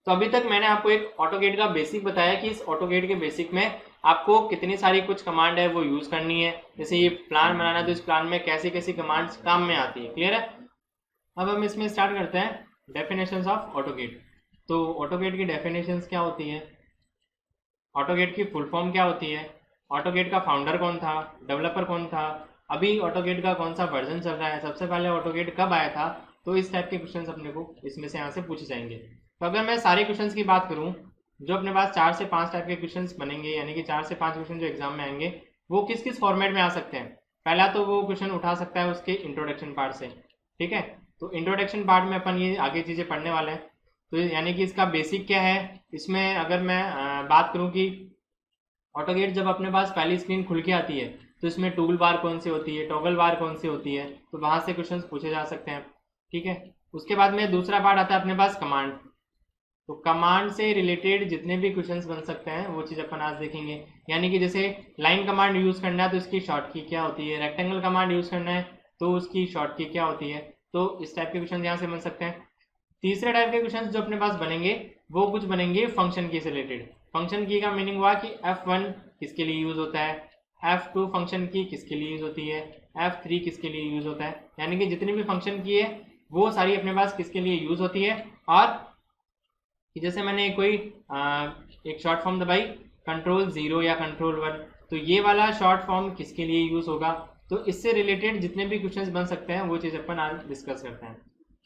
तो अभी तक मैंने आपको एक ऑटोकेड का बेसिक बताया कि इस ऑटोकेड के बेसिक में आपको कितनी सारी कुछ कमांड है वो यूज करनी है। जैसे ये प्लान बनाना, तो इस प्लान में कैसी कैसी कमांड्स काम में आती है, क्लियर है। अब हम इसमें स्टार्ट करते हैं डेफिनेशंस ऑफ ऑटोकेड। तो ऑटोकेड की डेफिनेशंस क्या होती है, ऑटोकेड की फुल फॉर्म क्या होती है, ऑटोकेड का फाउंडर कौन था, डेवलपर कौन था, अभी ऑटोकेड का कौन सा वर्जन चल रहा है, सबसे पहले ऑटोकेड कब आया था। तो इस टाइप के क्वेश्चंस अपने को इसमें से यहाँ से पूछे जाएंगे। तो अगर मैं सारे क्वेश्चंस की बात करूँ, जो अपने पास 4 से 5 टाइप के क्वेश्चंस बनेंगे, यानी कि 4 से 5 क्वेश्चन जो एग्जाम में आएंगे वो किस किस फॉर्मेट में आ सकते हैं। पहला तो वो क्वेश्चन उठा सकता है उसके इंट्रोडक्शन पार्ट से, ठीक है। तो इंट्रोडक्शन पार्ट में अपन ये आगे चीज़ें पढ़ने वाले हैं। तो यानी कि इसका बेसिक क्या है, इसमें अगर मैं बात करूँ कि ऑटोकेड जब अपने पास पहली स्क्रीन खुल के आती है तो इसमें टूल बार कौन सी होती है, टॉगल बार कौन सी होती है, तो वहाँ से क्वेश्चंस पूछे जा सकते हैं, ठीक है। उसके बाद में दूसरा पार्ट आता है अपने पास कमांड। तो कमांड से रिलेटेड जितने भी क्वेश्चंस बन सकते हैं वो चीज़ अपन आज देखेंगे। यानी कि जैसे लाइन कमांड यूज़ करना है तो इसकी शॉर्ट की क्या होती है, रेक्टेंगल कमांड यूज़ करना है तो उसकी शॉर्ट की क्या होती है। तो इस टाइप के क्वेश्चन यहाँ से बन सकते हैं। तीसरे टाइप के क्वेश्चन जो अपने पास बनेंगे वो कुछ बनेंगे फंक्शन की से रिलेटेड। फंक्शन की का मीनिंग हुआ कि F1 किसके लिए यूज होता है, F2 फंक्शन की किसके लिए यूज होती है, F3 किसके लिए यूज होता है। यानी कि जितनी भी फंक्शन की है वो सारी अपने पास किसके लिए यूज होती है। और जैसे मैंने कोई एक शॉर्ट फॉर्म दबाई कंट्रोल 0 या कंट्रोल 1, तो ये वाला शॉर्ट फॉर्म किसके लिए यूज होगा। तो इससे रिलेटेड जितने भी क्वेश्चंस बन सकते हैं वो चीज़ अपन आज डिस्कस करते हैं।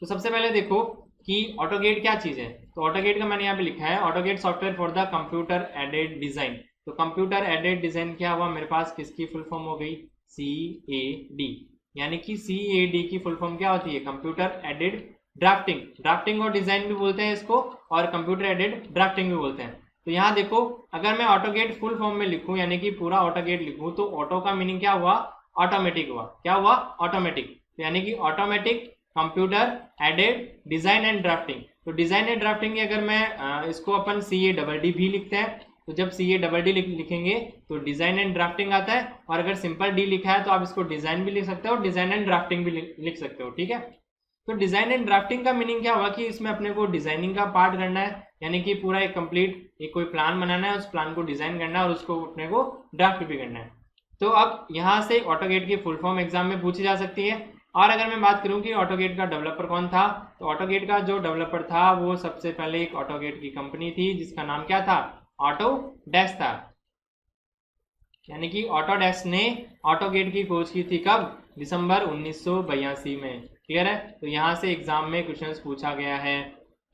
तो सबसे पहले देखो कि ऑटोकेड क्या चीज़ है। तो ऑटोकेड का मैंने यहाँ पे लिखा है AutoCAD software for the computer aided design. तो कंप्यूटर एडेड डिज़ाइन क्या हुआ मेरे पास, किसकी फुल फॉर्म हो गई, CAD। यानी कि CAD की फुल फॉर्म क्या होती है, कंप्यूटर एडेड ड्राफ्टिंग। ड्राफ्टिंग और डिज़ाइन भी बोलते हैं इसको और कंप्यूटर एडेड ड्राफ्टिंग भी बोलते हैं। तो यहाँ देखो अगर मैं ऑटोकेड फुल फॉर्म में लिखूँ यानी कि पूरा ऑटोकेड लिखूँ तो ऑटो का मीनिंग क्या हुआ, ऑटोमेटिक हुआ। क्या हुआ, ऑटोमेटिक। यानी कि automatic computer aided design and drafting. तो डिजाइन एंड ड्राफ्टिंग की अगर मैं इसको अपन CADD भी लिखते हैं तो जब CA लिखेंगे तो डिजाइन एंड ड्राफ्टिंग आता है, और अगर सिंपल डी लिखा है तो आप इसको डिजाइन भी लिख सकते हो और डिजाइन एंड ड्राफ्टिंग भी लिख सकते हो, ठीक है। तो डिजाइन एंड ड्राफ्टिंग का मीनिंग क्या हुआ कि इसमें अपने को डिजाइनिंग का पार्ट करना है, यानी कि पूरा एक कंप्लीट एक कोई प्लान बनाना है, उस प्लान को डिजाइन करना है और उसको अपने को ड्राफ्ट भी करना है। तो अब यहाँ से ऑटोगेट की फुल फॉर्म एग्जाम में पूछी जा सकती है। और अगर मैं बात करूं कि ऑटोगेट का डेवलपर कौन था, तो ऑटोगेट का जो डेवलपर था वो सबसे पहले एक ऑटोगेट की कंपनी थी जिसका नाम क्या था, ऑटोडेस्क था। यानी कि ऑटोडेस्क ने ऑटोगेट की खोज की थी कब, दिसंबर 1982 में। क्लियर है। तो यहाँ से एग्जाम में क्वेश्चन पूछा गया है,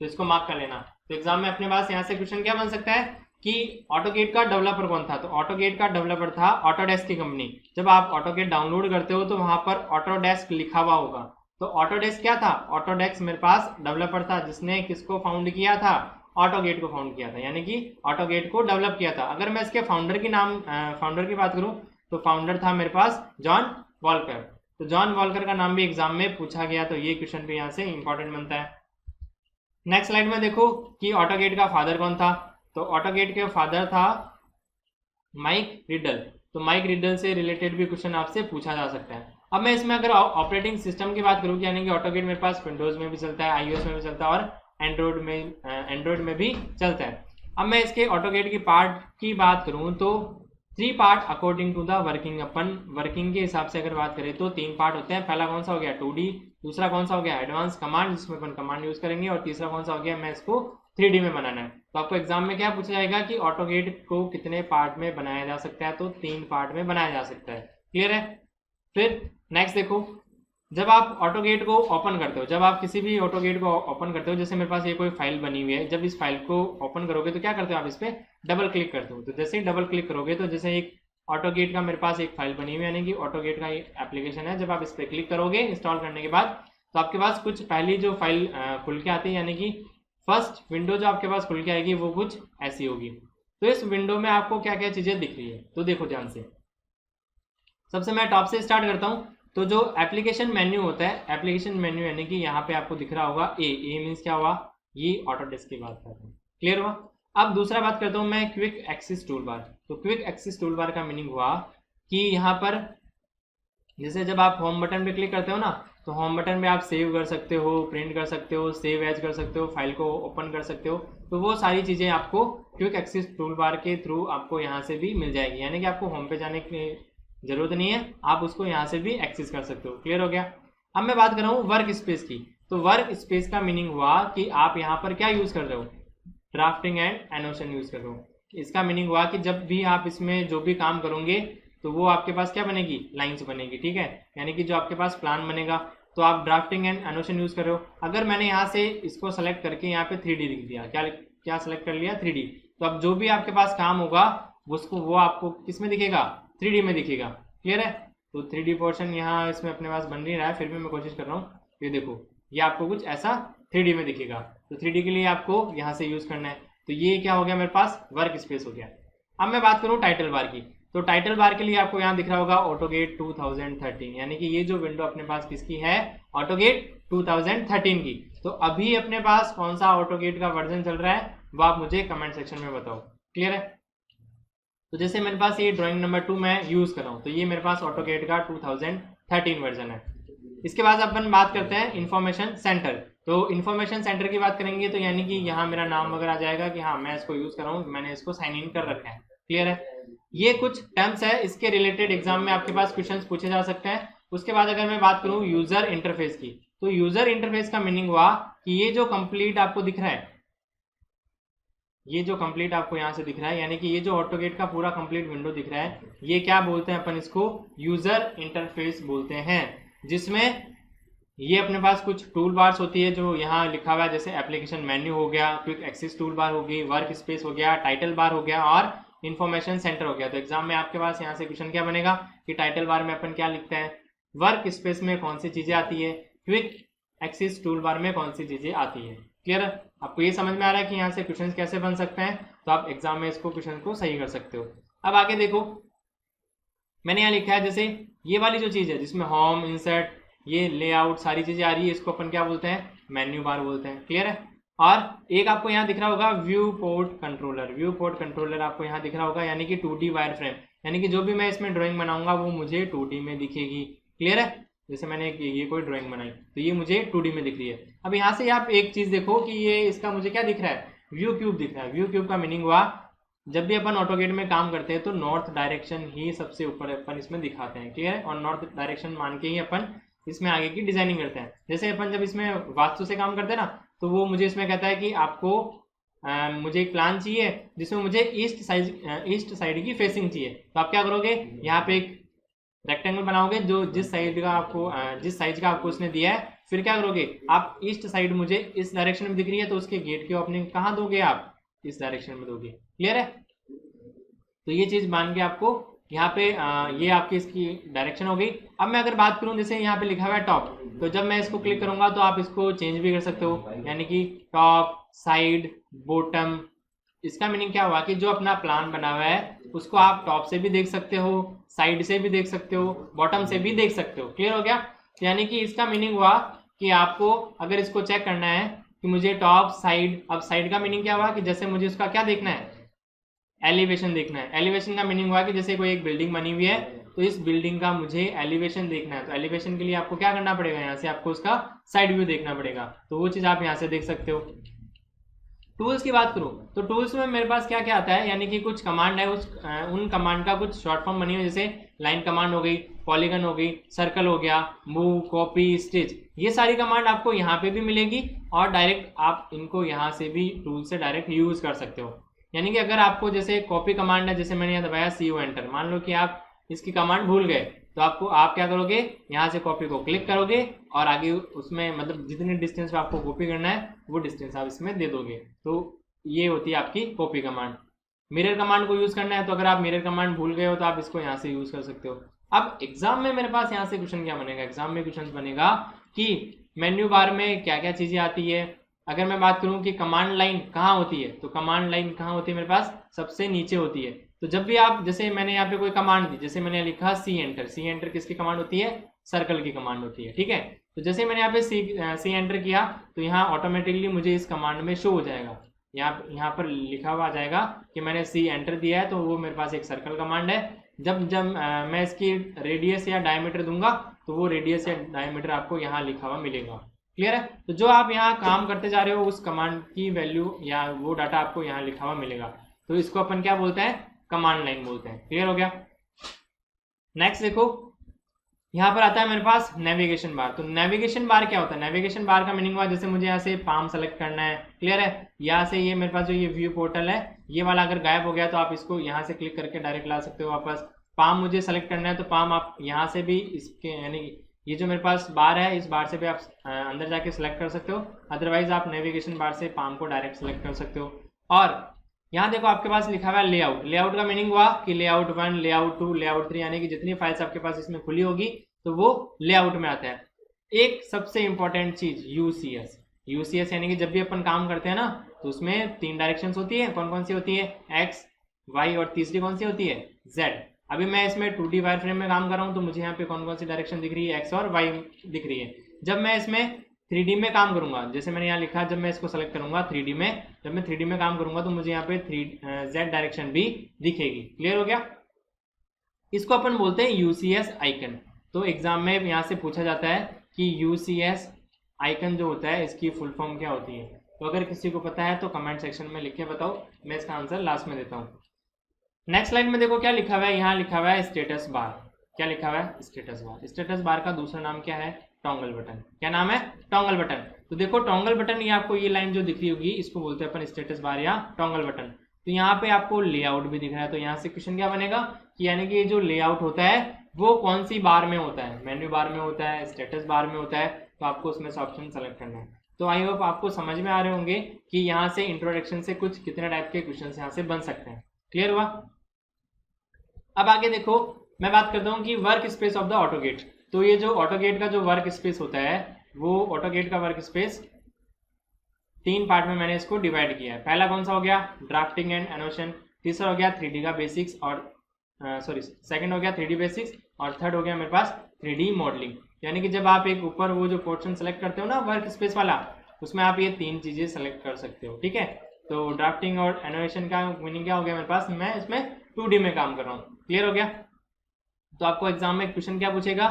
तो इसको मार्क कर लेना। तो एग्जाम में अपने पास यहाँ से क्वेश्चन क्या बन सकता है कि ऑटोगेट का डेवलपर कौन था, तो ऑटोगेट का डेवलपर था ऑटोडेस्क की कंपनी। जब आप ऑटोगेट डाउनलोड करते हो तो वहां पर ऑटोडेस्क लिखा हुआ होगा, तो ऑटोडेस्क क्या था, ऑटोडेस्क मेरे पास डेवलपर था जिसने किसको फाउंड किया था, ऑटोगेट को फाउंड किया था, यानी कि ऑटोगेट को डेवलप किया था। अगर मैं इसके फाउंडर की बात करूं तो फाउंडर था मेरे पास जॉन वॉलकर। तो जॉन वॉलकर का नाम भी एग्जाम में पूछा गया, तो ये क्वेश्चन भी यहाँ से इंपॉर्टेंट बनता है। नेक्स्ट स्लाइड में देखो कि ऑटोगेट का फादर कौन था, तो ऑटोगेट के फादर था माइक रिडल। तो माइक रिडल से रिलेटेड भी क्वेश्चन आपसे पूछा जा सकता है। अब मैं इसमें अगर ऑपरेटिंग सिस्टम की बात करूँ, यानी कि ऑटोगेट मेरे पास विंडोज में भी चलता है, iOS में भी चलता है और एंड्रॉइड में भी चलता है। अब मैं इसके ऑटोगेट की पार्ट की बात करूँ तो 3 part according to the working. अपन वर्किंग के हिसाब से अगर बात करें तो 3 पार्ट होते हैं। पहला कौन सा हो गया 2D, दूसरा कौन सा हो गया एडवांस कमांड जिसमें अपन कमांड यूज करेंगे, और तीसरा कौन सा हो गया मैं इसको 3D में बनाना है। तो आपको एग्जाम में क्या पूछा जाएगा कि ऑटोगेट को कितने पार्ट में बनाया जा सकता है, तो 3 पार्ट में बनाया जा सकता है। क्लियर है। फिर नेक्स्ट देखो, जब आप ऑटोगेट को ओपन करते हो, जब आप किसी भी ऑटोगेट को ओपन करते हो, जैसे मेरे पास ये कोई फाइल बनी हुई है, जब इस फाइल को ओपन करोगे तो क्या करते हो आप इस पर डबल क्लिक करते हो। तो जैसे ही डबल क्लिक करोगे तो जैसे एक ऑटोगेट का मेरे पास एक फाइल बनी हुई है, यानी कि ऑटोगेट का एक एप्लीकेशन है, जब आप इस पर क्लिक करोगे इंस्टॉल करने के बाद तो आपके पास कुछ पहली जो फाइल खुल के आती है, यानी कि फर्स्ट विंडो जो आपके पास खुल के आएगी वो कुछ ऐसी होगी। तो इस विंडो में आपको क्या क्या चीजें दिख रही है, तो देखो ध्यान से। सबसे मैं टॉप से स्टार्ट करता हूँ। तो जो एप्लीकेशन मेन्यू होता है, एप्लीकेशन मेन्यू यानी कि यहाँ पे आपको दिख रहा होगा ए मीन्स क्या हुआ, ये ऑटोडेस्क की बात करते हैं। क्लियर हुआ। अब दूसरा बात करता हूँ मैं क्विक एक्सेस टूल बार। तो क्विक एक्सेस टूल बार का मीनिंग हुआ कि यहाँ पर जैसे जब आप होम बटन पे क्लिक करते हो ना, तो होम बटन पे आप सेव कर सकते हो, प्रिंट कर सकते हो, सेव एज कर सकते हो, फाइल को ओपन कर सकते हो। तो वो सारी चीज़ें आपको क्विक एक्सेस टूल बार के थ्रू आपको यहाँ से भी मिल जाएगी, यानी कि आपको होम पे जाने की जरूरत नहीं है, आप उसको यहाँ से भी एक्सेस कर सकते हो। क्लियर हो गया। अब मैं बात कर रहा हूँ वर्क स्पेस की। तो वर्क स्पेस का मीनिंग हुआ कि आप यहाँ पर क्या यूज कर रहे हो, ड्राफ्टिंग एंड एनोटेशन यूज कर रहे हो। इसका मीनिंग हुआ कि जब भी आप इसमें जो भी काम करोगे तो वो आपके पास क्या बनेगी, लाइंस बनेगी। ठीक है, यानी कि जो आपके पास प्लान बनेगा तो आप ड्राफ्टिंग एंड एनोटेशन यूज कर रहे हो। अगर मैंने यहाँ से इसको सेलेक्ट करके यहाँ पे 3D लिख दिया, क्या सेलेक्ट कर लिया 3D, तो अब जो भी आपके पास काम होगा उसको वो आपको किस में दिखेगा, 3D में दिखेगा। क्लियर है। तो 3D पोर्शन यहाँ इसमें अपने पास बन नहीं रहा है, फिर भी मैं कोशिश कर रहा हूँ। ये देखो, ये आपको कुछ ऐसा 3D में दिखेगा। तो 3D के लिए आपको यहाँ से यूज करना है। तो ये क्या हो गया मेरे पास, वर्क स्पेस हो गया। अब मैं बात करूँ टाइटल बार की। तो टाइटल बार के लिए आपको यहाँ दिख रहा होगा ऑटोगेट 2013, यानी कि ये जो विंडो अपने पास किसकी है, ऑटोगेट 2013 की। तो अभी अपने पास कौन सा ऑटोगेट का वर्जन चल रहा है वो आप मुझे कमेंट सेक्शन में बताओ। क्लियर है। तो जैसे मेरे पास ये ड्राइंग नंबर 2 मैं यूज कर रहा हूँ, तो ये मेरे पास ऑटोगेट का 2013 वर्जन है। इसके बाद अपन बात करते हैं इंफॉर्मेशन सेंटर। तो इंफॉर्मेशन सेंटर की बात करेंगे तो यानी कि यहाँ मेरा नाम वगैरह आ जाएगा कि हाँ मैं इसको यूज कर रहा हूँ, मैंने इसको साइन इन कर रखा है। क्लियर है। ये कुछ टर्म्स है, इसके रिलेटेड एग्जाम में आपके पास क्वेश्चंस पूछे जा सकते हैं। उसके बाद अगर मैं बात करूं यूजर इंटरफेस की, तो यूजर इंटरफेस का मीनिंग हुआ कि ये जो कंप्लीट आपको दिख रहा है, ये जो कंप्लीट आपको यहाँ से दिख रहा है, यानी कि ये जो ऑटोगेट का पूरा कंप्लीट विंडो दिख रहा है, ये क्या बोलते हैं अपन इसको, यूजर इंटरफेस बोलते हैं। जिसमें ये अपने पास कुछ टूल बार्स होती है जो यहाँ लिखा हुआ है, जैसे एप्लीकेशन मेन्यू हो गया, क्विक एक्सेस टूल बार होगी, वर्क स्पेस हो गया, टाइटल बार हो गया और इंफॉर्मेशन सेंटर हो गया। तो एग्जाम में आपके पास यहाँ से क्वेश्चन क्या बनेगा कि टाइटल बार में अपन क्या लिखते हैं, वर्क स्पेस में कौन सी चीजें आती है, क्विक एक्सेस टूल बार में कौन सी चीजें आती है। क्लियर है। आपको ये समझ में आ रहा है कि यहाँ से क्वेश्चन कैसे बन सकते हैं, तो आप एग्जाम में इसको क्वेश्चन को सही कर सकते हो। अब आगे देखो, मैंने यहाँ लिखा है जैसे ये वाली जो चीज है जिसमें होम, इंसर्ट, ये लेआउट सारी चीजें आ रही है, इसको अपन क्या बोलते हैं, मेन्यू बार बोलते हैं। क्लियर है। और एक आपको यहाँ दिख रहा होगा view port controller. View port controller आपको यहाँ दिख रहा होगा, यानी कि 2D वायर फ्रेम, यानी कि जो भी मैं इसमें ड्राइंग बनाऊंगा वो मुझे 2D में दिखेगी। क्लियर है? जैसे मैंने ये कोई ड्राइंग बनाई तो ये मुझे 2D में दिख रही है। अब यहाँ से आप एक चीज देखो कि ये इसका मुझे क्या दिख रहा है, व्यू क्यूब दिख रहा है। व्यू क्यूब का मीनिंग हुआ जब भी अपन ऑटोकेड में काम करते हैं तो नॉर्थ डायरेक्शन ही सबसे ऊपर अपन इसमें दिखाते हैं। क्लियर है? और नॉर्थ डायरेक्शन मान के ही अपन इसमें आगे की डिजाइनिंग करते हैं। जैसे अपन जब इसमें वास्तु से काम करते हैं ना, तो वो मुझे इसमें कहता है कि आपको मुझे एक प्लान चाहिए जिसमें मुझे ईस्ट साइड की फेसिंग चाहिए। तो आप क्या करोगे, यहाँ पे एक रेक्टेंगल बनाओगे जो जिस साइज का आपको उसने दिया है। फिर क्या करोगे, आप ईस्ट साइड मुझे इस डायरेक्शन में दिख रही है तो उसके गेट की ओपनिंग कहाँ दोगे, आप इस डायरेक्शन में दोगे। क्लियर है? तो ये चीज मान के आपको यहाँ पे ये आपकी इसकी डायरेक्शन हो गई। अब मैं अगर बात करूँ, जैसे यहाँ पे लिखा हुआ है टॉप, तो जब मैं इसको क्लिक करूंगा तो आप इसको चेंज भी कर सकते हो, यानी कि टॉप, साइड, बॉटम। इसका मीनिंग क्या हुआ कि जो अपना प्लान बना हुआ है उसको आप टॉप से भी देख सकते हो, साइड से भी देख सकते हो, बॉटम से भी देख सकते हो। क्लियर हो गया? यानी कि इसका मीनिंग हुआ कि आपको अगर इसको चेक करना है कि मुझे टॉप, साइड, अब साइड का मीनिंग क्या हुआ कि जैसे मुझे उसका क्या देखना है, एलिवेशन देखना है। एलिवेशन का मीनिंग हुआ कि जैसे कोई एक बिल्डिंग बनी हुई है तो इस बिल्डिंग का मुझे एलिवेशन देखना है, तो एलिवेशन के लिए आपको क्या करना पड़ेगा, यहाँ से आपको उसका साइड व्यू देखना पड़ेगा। तो वो चीज आप यहाँ से देख सकते हो। टूल्स की बात करूं तो टूल्स में मेरे पास क्या क्या आता है, यानी कि कुछ कमांड है, उन कमांड का कुछ शॉर्ट फॉर्म बनी हुई, जैसे लाइन कमांड हो गई, पॉलीगन हो गई, सर्कल हो गया, मूव, कॉपी, स्टिच। ये सारी कमांड आपको यहाँ पे भी मिलेगी और डायरेक्ट आप इनको यहाँ से भी टूल से डायरेक्ट यूज कर सकते हो। यानी कि अगर आपको जैसे कॉपी कमांड है, जैसे मैंने यहाँ दबाया CO एंटर, मान लो कि आप इसकी कमांड भूल गए तो आप क्या करोगे, यहाँ से कॉपी को क्लिक करोगे और आगे उसमें मतलब जितनी डिस्टेंस पे आपको कॉपी करना है वो डिस्टेंस आप इसमें दे दोगे। तो ये होती है आपकी कॉपी कमांड। मिरर कमांड को यूज करना है तो अगर आप मिरर कमांड भूल गए हो तो आप इसको यहाँ से यूज कर सकते हो। अब एग्जाम में मेरे पास यहाँ से क्वेश्चन क्या बनेगा, एग्जाम में क्वेश्चन बनेगा कि मेन्यू बार में क्या क्या चीजें आती है। अगर मैं बात करूं कि कमांड लाइन कहाँ होती है, तो कमांड लाइन कहाँ होती है, मेरे पास सबसे नीचे होती है। तो जब भी आप, जैसे मैंने यहाँ पे कोई कमांड दी, जैसे मैंने लिखा सी एंटर, सी एंटर किसकी कमांड होती है, सर्कल की कमांड होती है। ठीक है? तो जैसे मैंने यहाँ पे सी एंटर किया तो यहाँ ऑटोमेटिकली मुझे इस कमांड में शो हो जाएगा, यहाँ पर लिखा हुआ आ जाएगा कि मैंने सी एंटर दिया है, तो वो मेरे पास एक सर्कल कमांड है। जब मैं इसकी रेडियस या डायमीटर दूंगा तो वो रेडियस या डायमीटर आपको यहाँ लिखा हुआ मिलेगा। क्लियर है? तो जो आप यहाँ काम करते जा रहे हो उस कमांड की वैल्यू या वो डाटा आपको यहाँ लिखा हुआ मिलेगा। तो इसको अपन क्या बोलते हैं, कमांड लाइन बोलते हैं। क्लियर हो गया? नेक्स्ट देखो, यहाँ पर आता है मेरे पास नेविगेशन बार। तो नेविगेशन बार क्या होता है, नेविगेशन बार का मीनिंग हुआ जैसे मुझे यहाँ से पाम सेलेक्ट करना है। क्लियर है? यहाँ से ये मेरे पास जो ये व्यू पोर्टल है ये वाला अगर गायब हो गया तो आप इसको यहाँ से क्लिक करके डायरेक्ट ला सकते हो वापस। पाम मुझे सेलेक्ट करना है तो पाम आप यहाँ से भी इसके, यानी ये जो मेरे पास बार है इस बार से भी आप अंदर जाके सिलेक्ट कर सकते हो, अदरवाइज आप नेविगेशन बार से पाम को डायरेक्ट सिलेक्ट कर सकते हो। और यहाँ देखो आपके पास लिखा हुआ है लेआउट। लेआउट का मीनिंग हुआ कि लेआउट 1, लेआउट 2, लेआउट 3, यानी कि जितनी फाइल्स आपके पास इसमें खुली होगी तो वो लेआउट में आता है। एक सबसे इंपॉर्टेंट चीज यूसीएस। यूसीएस यानी कि जब भी अपन काम करते हैं ना तो उसमें 3 डायरेक्शंस होती है। कौन कौन सी होती है, एक्स, वाई और तीसरी कौन सी होती है, जेड। अभी मैं इसमें 2D वायर फ्रेम में काम कर रहा हूँ तो मुझे यहाँ पे कौन कौन सी डायरेक्शन दिख रही है, एक्स और वाई दिख रही है। जब मैं इसमें 3D में काम करूंगा, जैसे मैंने यहाँ लिखा, जब मैं इसको सेलेक्ट करूंगा 3D में, जब मैं 3D में काम करूंगा तो मुझे यहाँ पे जेड डायरेक्शन भी दिखेगी। क्लियर हो गया? इसको अपन बोलते हैं यूसीएस आइकन। तो एग्जाम में यहाँ से पूछा जाता है कि यूसीएस आइकन जो होता है इसकी फुल फॉर्म क्या होती है। तो अगर किसी को पता है तो कमेंट सेक्शन में लिख के बताओ, मैं इसका आंसर लास्ट में देता हूँ। नेक्स्ट लाइन में देखो क्या लिखा हुआ है, यहाँ लिखा हुआ है स्टेटस बार। क्या लिखा हुआ है, स्टेटस बार। स्टेटस बार का दूसरा नाम क्या है, टॉगल बटन। क्या नाम है, टॉगल बटन। तो देखो टॉगल बटन, ये आपको ये लाइन जो दिख रही होगी इसको बोलते हैं अपन स्टेटस बार या टॉगल बटन। तो यहाँ पे आपको लेआउट भी दिख रहा है, तो यहाँ से क्वेश्चन क्या बनेगा कि यानी कि ये जो लेआउट होता है वो कौन सी बार में होता है, मेन्यू बार में होता है, स्टेटस बार में होता है। तो आपको उसमें से ऑप्शन सेलेक्ट करना है। तो आई होप आपको समझ में आ रहे होंगे कि यहाँ से इंट्रोडक्शन से कुछ कितने टाइप के क्वेश्चन यहाँ से बन सकते हैं। क्लियर हुआ? अब आगे देखो, मैं बात करता हूँ कि work space of the AutoCAD. तो ये जो ऑटोगेट का जो वर्क स्पेस होता है वो ऑटोगेट का वर्क स्पेस 3 पार्ट में मैंने इसको डिवाइड किया है। पहला कौन सा हो गया, ड्राफ्टिंग एंड एनोटेशन। तीसरा हो गया 3D का बेसिक्स और सेकंड हो गया 3D बेसिक्स और थर्ड हो गया मेरे पास 3D मॉडलिंग। यानी कि जब आप एक ऊपर वो जो पोर्शन सेलेक्ट करते हो ना वर्क स्पेस वाला, उसमें आप ये 3 चीज़ें सेलेक्ट कर सकते हो, ठीक है। तो ड्राफ्टिंग और एनोवेशन का मीनिंग क्या हो गया मेरे पास, मैं इसमें 2D में काम कर रहा हूँ, क्लियर हो गया। तो आपको एग्जाम में क्वेश्चन क्या पूछेगा,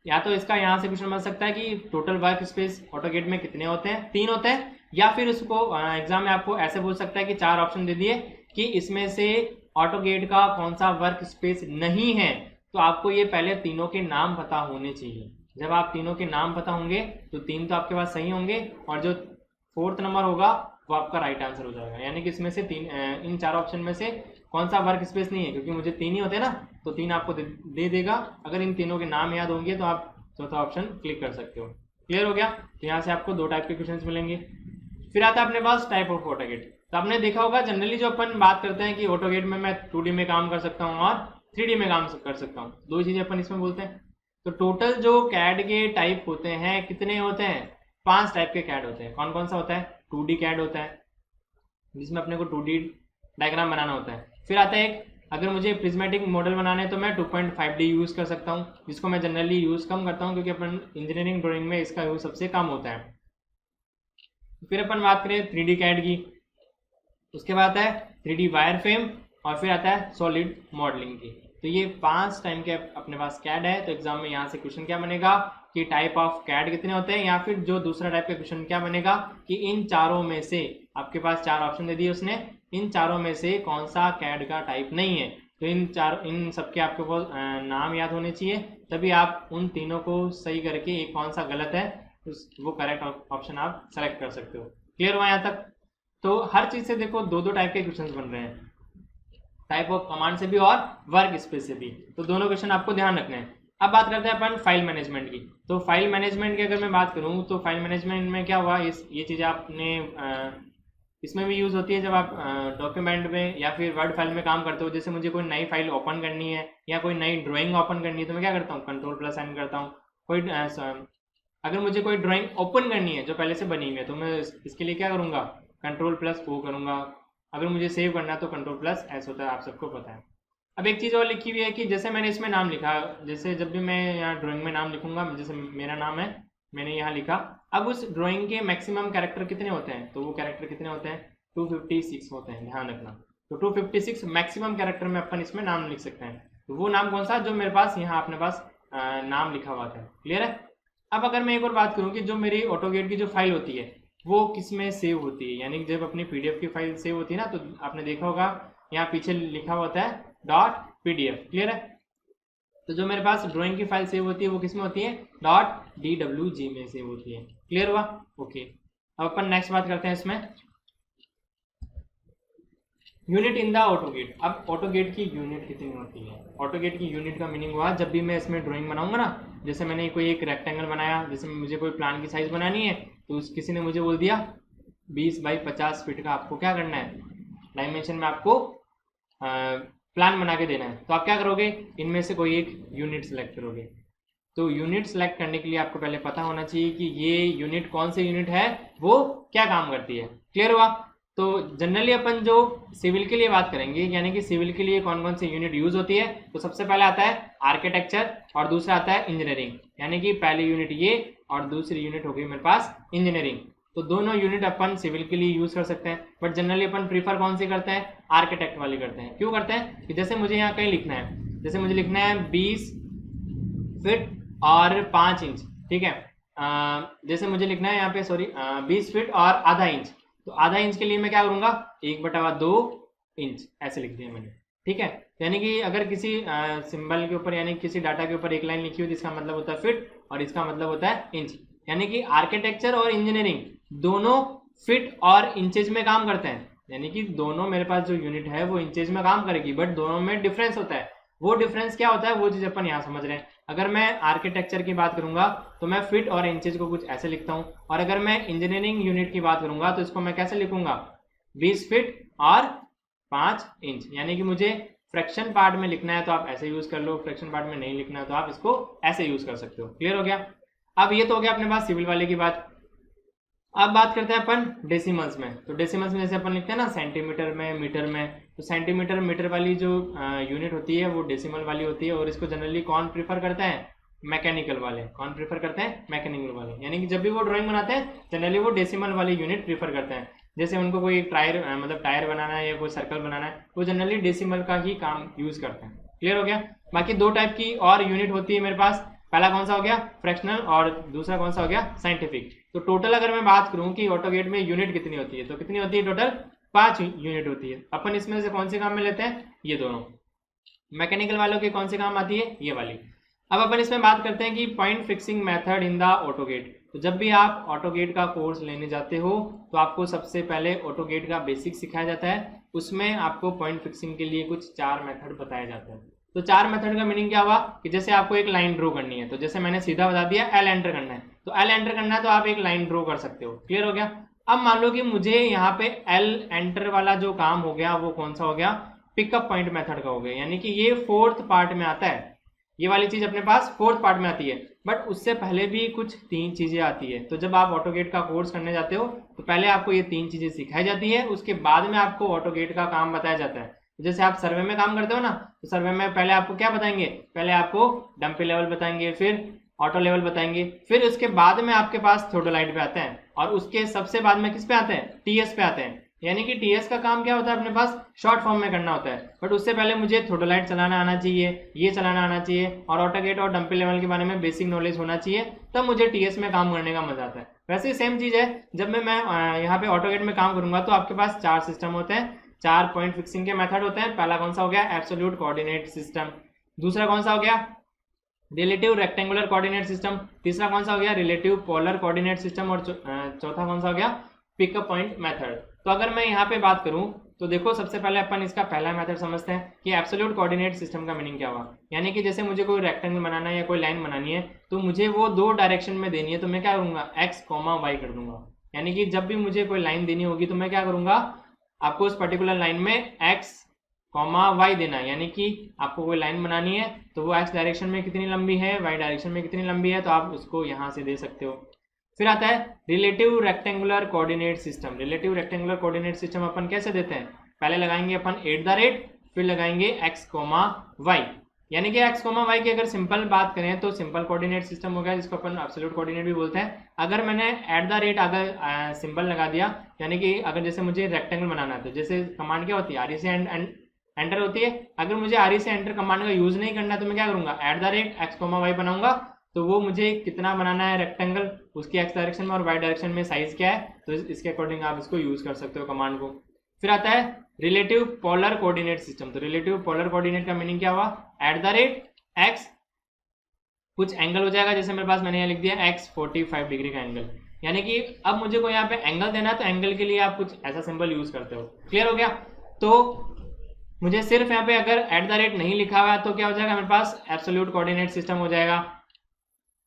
या तो इसका यहाँ से क्वेश्चन बन सकता है कि टोटल वर्क स्पेस ऑटोगेट में कितने होते हैं, 3 होते हैं, या फिर उसको एग्जाम में आपको ऐसे पूछ सकता है कि 4 ऑप्शन दे दिए कि इसमें से ऑटोगेट का कौन सा वर्क स्पेस नहीं है। तो आपको ये पहले तीनों के नाम पता होने चाहिए। जब आप तीनों के नाम पता होंगे तो 3 तो आपके पास सही होंगे, और जो 4th नंबर होगा वो आपका राइट आंसर हो जाएगा। यानी कि इसमें से इन 4 ऑप्शन में से कौन सा वर्क स्पेस नहीं है, क्योंकि मुझे 3 ही होते हैं ना, तो 3 आपको दे देगा। अगर इन तीनों के नाम याद होंगे तो आप चौथा ऑप्शन क्लिक कर सकते हो, क्लियर हो गया। तो यहाँ से आपको 2 टाइप के क्वेश्चन मिलेंगे। फिर आता है अपने पास टाइप ऑफ ऑटोगेट। तो आपने देखा होगा जनरली जो अपन बात करते हैं कि ऑटोगेट में मैं 2D में काम कर सकता हूँ और 3D में काम कर सकता हूँ, 2 चीजें अपन इसमें बोलते हैं। तो टोटल जो कैड के टाइप होते हैं कितने होते हैं, 5 टाइप के कैड होते हैं। कौन कौन सा होता है, 2D कैड होता है जिसमें अपने को 2D डायग्राम बनाना होता है। फिर आता है एक, अगर मुझे प्रिज्मेटिक मॉडल बनाना है तो मैं 2.5D यूज़ कर सकता हूँ, जिसको मैं जनरली यूज़ कम करता हूँ क्योंकि अपन इंजीनियरिंग ड्राइंग में इसका यूज़ सबसे कम होता है। फिर अपन बात करें 3D कैड की, उसके बाद आता है 3D वायर फ्रेम, और फिर आता है सॉलिड मॉडलिंग की। तो ये 5 टाइम के अपने पास कैड है। तो एग्जाम में यहाँ से क्वेश्चन क्या बनेगा कि टाइप ऑफ कैड कितने होते हैं, या फिर जो दूसरा टाइप का क्वेश्चन क्या बनेगा कि इन चारों में से, आपके पास 4 ऑप्शन दे दिए उसने, इन चारों में से कौन सा कैड का टाइप नहीं है। तो इन सबके आपके पास नाम याद होने चाहिए, तभी आप उन तीनों को सही करके एक कौन सा गलत है वो करेक्ट ऑप्शन आप सेलेक्ट कर सकते हो। क्लियर हुआ यहाँ तक। तो हर चीज से देखो 2 टाइप के क्वेश्चन बन रहे हैं, टाइप ऑफ कमांड से भी और वर्क स्पेस से भी। तो दोनों क्वेश्चन आपको ध्यान रखने हैं। अब बात करते हैं अपन फाइल मैनेजमेंट की। तो फाइल मैनेजमेंट की अगर मैं बात करूं तो फाइल मैनेजमेंट में क्या हुआ, ये चीज़ें आपने इसमें भी यूज़ होती है जब आप डॉक्यूमेंट में या फिर वर्ड फाइल में काम करते हो। जैसे मुझे कोई नई फाइल ओपन करनी है या कोई नई ड्राइंग ओपन करनी है तो मैं क्या करता हूँ, Ctrl+N करता हूँ। कोई अगर मुझे कोई ड्राइंग ओपन करनी है जो पहले से बनी हुई है तो मैं इसके लिए क्या करूँगा, Ctrl+O करूँगा। अगर मुझे सेव करना है तो Ctrl+S होता है, आप सबको पता है। अब एक चीज़ और लिखी हुई है कि जैसे मैंने इसमें नाम लिखा, जैसे जब भी मैं यहाँ ड्राइंग में नाम लिखूंगा, जैसे मेरा नाम है, मैंने यहाँ लिखा। अब उस ड्राइंग के मैक्सिमम कैरेक्टर कितने होते हैं, तो वो कैरेक्टर कितने होते हैं, 256 होते हैं, ध्यान रखना। तो 256 मैक्सिमम कैरेक्टर में अपन इसमें नाम लिख सकते हैं। तो वो नाम कौन सा, जो मेरे पास यहाँ अपने पास नाम लिखा हुआ था, क्लियर है। अब अगर मैं एक और बात करूँ कि जो मेरी ऑटोगेट की जो फाइल होती है वो किस में सेव होती है, यानी जब अपनी PDF की फाइल सेव होती है ना, तो आपने देखा होगा यहाँ पीछे लिखा होता है .pdf, क्लियर है। तो जो मेरे पास ड्राइंग की फाइल सेव होती है वो किस में होती है, .dwg में सेव होती है, क्लियर हुआ, ओके। अब अपन नेक्स्ट बात करते हैं इसमें यूनिट इन द ऑटोगेट। अब ऑटोगेट की यूनिट कितनी होती है, ऑटोगेट की यूनिट का मीनिंग हुआ जब भी मैं इसमें ड्राइंग बनाऊंगा ना, जैसे मैंने कोई एक रेक्टेंगल बनाया, जैसे मुझे कोई प्लान की साइज बनानी है तो किसी ने मुझे बोल दिया 20 बाई 50 फीट का आपको क्या करना है, डायमेंशन में आपको प्लान बना के देना है। तो आप क्या करोगे, इनमें से कोई एक यूनिट सेलेक्ट करोगे। तो यूनिट सेलेक्ट करने के लिए आपको पहले पता होना चाहिए कि ये यूनिट कौन से यूनिट है, वो क्या काम करती है, क्लियर हुआ। तो जनरली अपन जो सिविल के लिए बात करेंगे, यानी कि सिविल के लिए कौन कौन सी यूनिट यूज होती है, तो सबसे पहले आता है आर्किटेक्चर और दूसरा आता है इंजीनियरिंग। यानी कि पहली यूनिट ये और दूसरी यूनिट होगी मेरे पास इंजीनियरिंग। तो दोनों यूनिट अपन सिविल के लिए यूज कर सकते हैं, बट जनरली अपन प्रीफर कौन सी करते हैं, आर्किटेक्ट वाली करते हैं। क्यों करते हैं कि जैसे मुझे यहाँ कहीं लिखना है, जैसे मुझे लिखना है 20 फीट और 5 इंच, ठीक है। जैसे मुझे लिखना है यहाँ पे 20 फीट और आधा इंच, तो आधा इंच के लिए मैं क्या करूंगा, 1/2 इंच ऐसे लिख दिया मैंने, ठीक है। यानी कि अगर किसी सिंबल के ऊपर यानी किसी डाटा के ऊपर एक लाइन लिखी हुई, इसका मतलब होता है फीट और इसका मतलब होता है इंच। यानी कि आर्किटेक्चर और इंजीनियरिंग दोनों फीट और इंचेज में काम करते हैं, यानी कि दोनों मेरे पास जो यूनिट है वो इंचेज में काम करेगी, बट दोनों में डिफरेंस होता है। वो डिफरेंस क्या होता है वो चीज अपन यहाँ समझ रहे हैं। अगर मैं आर्किटेक्चर की बात करूंगा तो मैं फीट और इंचेज को कुछ ऐसे लिखता हूँ, और अगर मैं इंजीनियरिंग यूनिट की बात करूंगा तो इसको मैं कैसे लिखूंगा, 20 फीट और 5 इंच। यानी कि मुझे फ्रैक्शन पार्ट में लिखना है तो आप ऐसे यूज कर लो, फ्रैक्शन पार्ट में नहीं लिखना है तो आप इसको ऐसे यूज कर सकते हो, क्लियर हो गया। अब ये तो हो गया अपने पास सिविल वाले की बात। अब बात करते हैं अपन डेसिमल्स में। तो डेसिमल्स में जैसे अपन लिखते हैं ना सेंटीमीटर में, मीटर में, तो सेंटीमीटर मीटर वाली जो यूनिट होती है वो डेसिमल वाली होती है, और इसको जनरली कौन प्रीफर करता है, मैकेनिकल वाले। कौन प्रीफर करते हैं? मैकेनिकल वाले। यानी कि जब भी वो ड्राइंग बनाते हैं जनरली वो डेसिमल वाली यूनिट प्रीफर करते हैं। जैसे उनको कोई टायर बनाना है या कोई सर्कल बनाना है, वो जनरली डेसिमल का ही काम यूज करते हैं। क्लियर हो गया? बाकी दो टाइप की और यूनिट होती है मेरे पास। पहला कौन सा हो गया? फ्रैक्शनल, और दूसरा कौन सा हो गया? साइंटिफिक। तो टोटल अगर मैं बात करूं कि ऑटोगेट में यूनिट कितनी होती है, तो कितनी होती है? टोटल 5 यूनिट होती है। अपन इसमें से कौन से काम में लेते हैं? ये दोनों। मैकेनिकल वालों के कौन से काम आती है? ये वाली। अब अपन इसमें बात करते हैं कि point fixing method in the AutoCAD. तो जब भी आप ऑटोगेट का कोर्स लेने जाते हो तो आपको सबसे पहले ऑटोगेट का बेसिक सिखाया जाता है। उसमें आपको पॉइंट फिक्सिंग के लिए कुछ 4 मेथड बताए जाते हैं। तो 4 मेथड का मीनिंग क्या हुआ कि जैसे आपको एक लाइन ड्रॉ करनी है, तो जैसे मैंने सीधा बता दिया एल एंटर करना है, तो एल एंटर करना है तो आप एक लाइन ड्रॉ कर सकते हो। क्लियर हो गया? अब मान लो कि मुझे यहाँ पे एल एंटर वाला जो काम हो गया वो कौन सा हो गया? पिकअप पॉइंट मेथड का हो गया। यानी कि ये 4th पार्ट में आता है। ये वाली चीज अपने पास 4th पार्ट में आती है, बट उससे पहले भी कुछ 3 चीजें आती है। तो जब आप ऑटोगेट का कोर्स करने जाते हो तो पहले आपको ये 3 चीजें सिखाई जाती है, उसके बाद में आपको ऑटोगेट का काम बताया जाता है। जैसे आप सर्वे में काम करते हो ना, तो सर्वे में पहले आपको क्या बताएंगे? पहले आपको डंपी लेवल बताएंगे, फिर ऑटो लेवल बताएंगे, फिर उसके बाद में आपके पास थियोडोलाइट पे आते हैं, और उसके सबसे बाद में किस पे आते हैं? टीएस पे आते हैं। यानी कि टीएस का काम क्या होता है? अपने पास शॉर्ट फॉर्म में करना होता है, बट उससे पहले मुझे थियोडोलाइट चलाना आना चाहिए, ये चलाना आना चाहिए, और ऑटोगेट और डंपी लेवल के बारे में बेसिक नॉलेज होना चाहिए, तब मुझे टीएस में काम करने का मजा आता है। वैसे ही सेम चीज है, जब मैं यहाँ पे ऑटोगेट में काम करूंगा तो आपके पास 4 सिस्टम होते हैं, 4 पॉइंट फिक्सिंग के मेथड होते हैं। पहला कौन सा हो गया? Absolute coordinate system. दूसरा कौन सा हो गया? Relative rectangular coordinate system. तीसरा कौन सा हो गया? Relative polar coordinate system. और चौथा कौन सा हो गया? Pickup point method. तो अगर मैं यहाँ पे बात करूँ तो देखो, सबसे पहले अपन इसका पहला मेथड समझते हैं कि एब्सोल्यूट कोऑर्डिनेट सिस्टम का मीनिंग क्या हुआ। यानी कि जैसे मुझे कोई रेक्टेंगल बनाना है या कोई लाइन बनानी है, तो मुझे वो 2 डायरेक्शन में देनी है, तो मैं क्या करूंगा? x, y कर दूंगा। यानी कि जब भी मुझे कोई लाइन देनी होगी तो मैं क्या करूंगा? आपको उस पर्टिकुलर लाइन में x, y देना है। यानी कि आपको कोई लाइन बनानी है तो वो x डायरेक्शन में कितनी लंबी है, y डायरेक्शन में कितनी लंबी है, तो आप उसको यहाँ से दे सकते हो। फिर आता है relative rectangular coordinate system. Relative rectangular coordinate system अपन कैसे देते हैं? पहले लगाएंगे अपन @, फिर लगाएंगे x, y। यानी कि x, y की अगर सिंपल बात करें तो सिंपल कोऑर्डिनेट सिस्टम हो गया, जिसको अपन एब्सोल्यूट कोऑर्डिनेट भी बोलते हैं। अगर मैंने @ अगर सिंबल लगा दिया, यानी कि अगर जैसे मुझे रेक्टेंगल बनाना है, तो जैसे कमांड क्या होती है? RE से एंटर होती है। अगर मुझे RE से एंटर कमांड का यूज नहीं करना है तो मैं क्या करूंगा? @ x, y बनाऊंगा, तो वो मुझे कितना बनाना है रेक्टेंगल, उसकी x डायरेक्शन में और y डायरेक्शन में साइज क्या है, तो इसके अकॉर्डिंग आप इसको यूज कर सकते हो कमांड को। फिर आता है रिलेटिव पोलर कोऑर्डिनेट सिस्टम। तो रिलेटिव पोलर कोऑर्डिनेट का मीनिंग क्या हुआ? @ x कुछ एंगल हो जाएगा, जैसे मेरे पास मैंने यहाँ लिख दिया x 45 डिग्री का एंगल। यानी कि अब मुझे को यहाँ पे एंगल देना है, तो एंगल के लिए आप कुछ ऐसा सिंबल यूज करते हो। क्लियर हो गया? तो मुझे सिर्फ यहाँ पे अगर @ नहीं लिखा हुआ है तो क्या हो जाएगा? मेरे पास एब्सोल्यूट कोऑर्डिनेट सिस्टम हो जाएगा।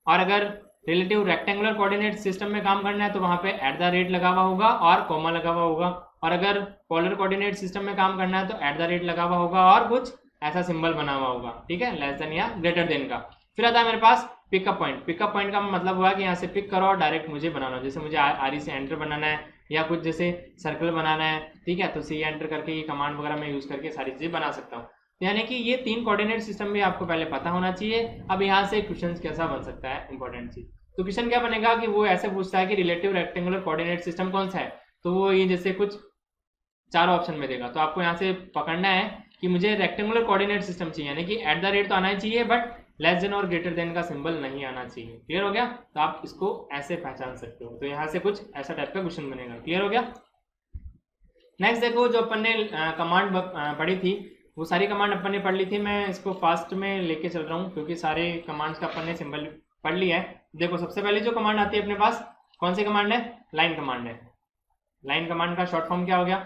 और अगर रिलेटिव रेक्टेंगुलर कोऑर्डिनेट सिस्टम में काम करना है तो वहां पे @ लगा हुआ होगा और कॉमा लगा हुआ होगा। और अगर पोलर कोऑर्डिनेट सिस्टम में काम करना है तो @ लगा हुआ होगा और कुछ ऐसा सिंबल बना हुआ होगा। ठीक है, लेस देन या ग्रेटर देन का। फिर आता है मेरे पास पिकअप पॉइंट। पिकअप पॉइंट का मतलब हुआ कि यहाँ से पिक करो और डायरेक्ट मुझे बनाना हो। जैसे मुझे RE से एंटर बनाना है या कुछ जैसे सर्कल बनाना है, ठीक है, तो C एंटर करके ये कमांड वगैरह में यूज करके सारी चीजें बना सकता हूँ। यानी कि ये 3 कोऑर्डिनेट सिस्टम भी आपको पहले पता होना चाहिए। अब यहाँ से क्वेश्चन कैसा बन सकता है, इंपॉर्टेंट चीज। तो क्वेश्चन क्या बनेगा कि वो ऐसे पूछता है कि रिलेटिव रेक्टेंगुलर कोऑर्डिनेट सिस्टम कौन सा है, तो वो ये जैसे कुछ 4 ऑप्शन में देगा। तो आपको यहाँ से पकड़ना है कि मुझे रेक्टेंगुलर कोऑर्डिनेट सिस्टम चाहिए, यानी कि @ तो आना ही चाहिए, बट लेस देन और ग्रेटर देन का सिंबल नहीं आना चाहिए। क्लियर हो गया? तो आप इसको ऐसे पहचान सकते हो। तो यहाँ से कुछ ऐसा टाइप का क्वेश्चन बनेगा। क्लियर हो गया? नेक्स्ट देखो, जो अपन ने कमांड पढ़ी थी वो सारी कमांड अपन ने पढ़ ली थी। मैं इसको फास्ट में लेके चल रहा हूँ क्योंकि सारे कमांड्स का अपन ने सिंबल पढ़ लिया है। देखो, सबसे पहले जो कमांड आती है अपने पास, कौन सी कमांड है? लाइन कमांड है। लाइन कमांड का शॉर्ट फॉर्म क्या हो गया?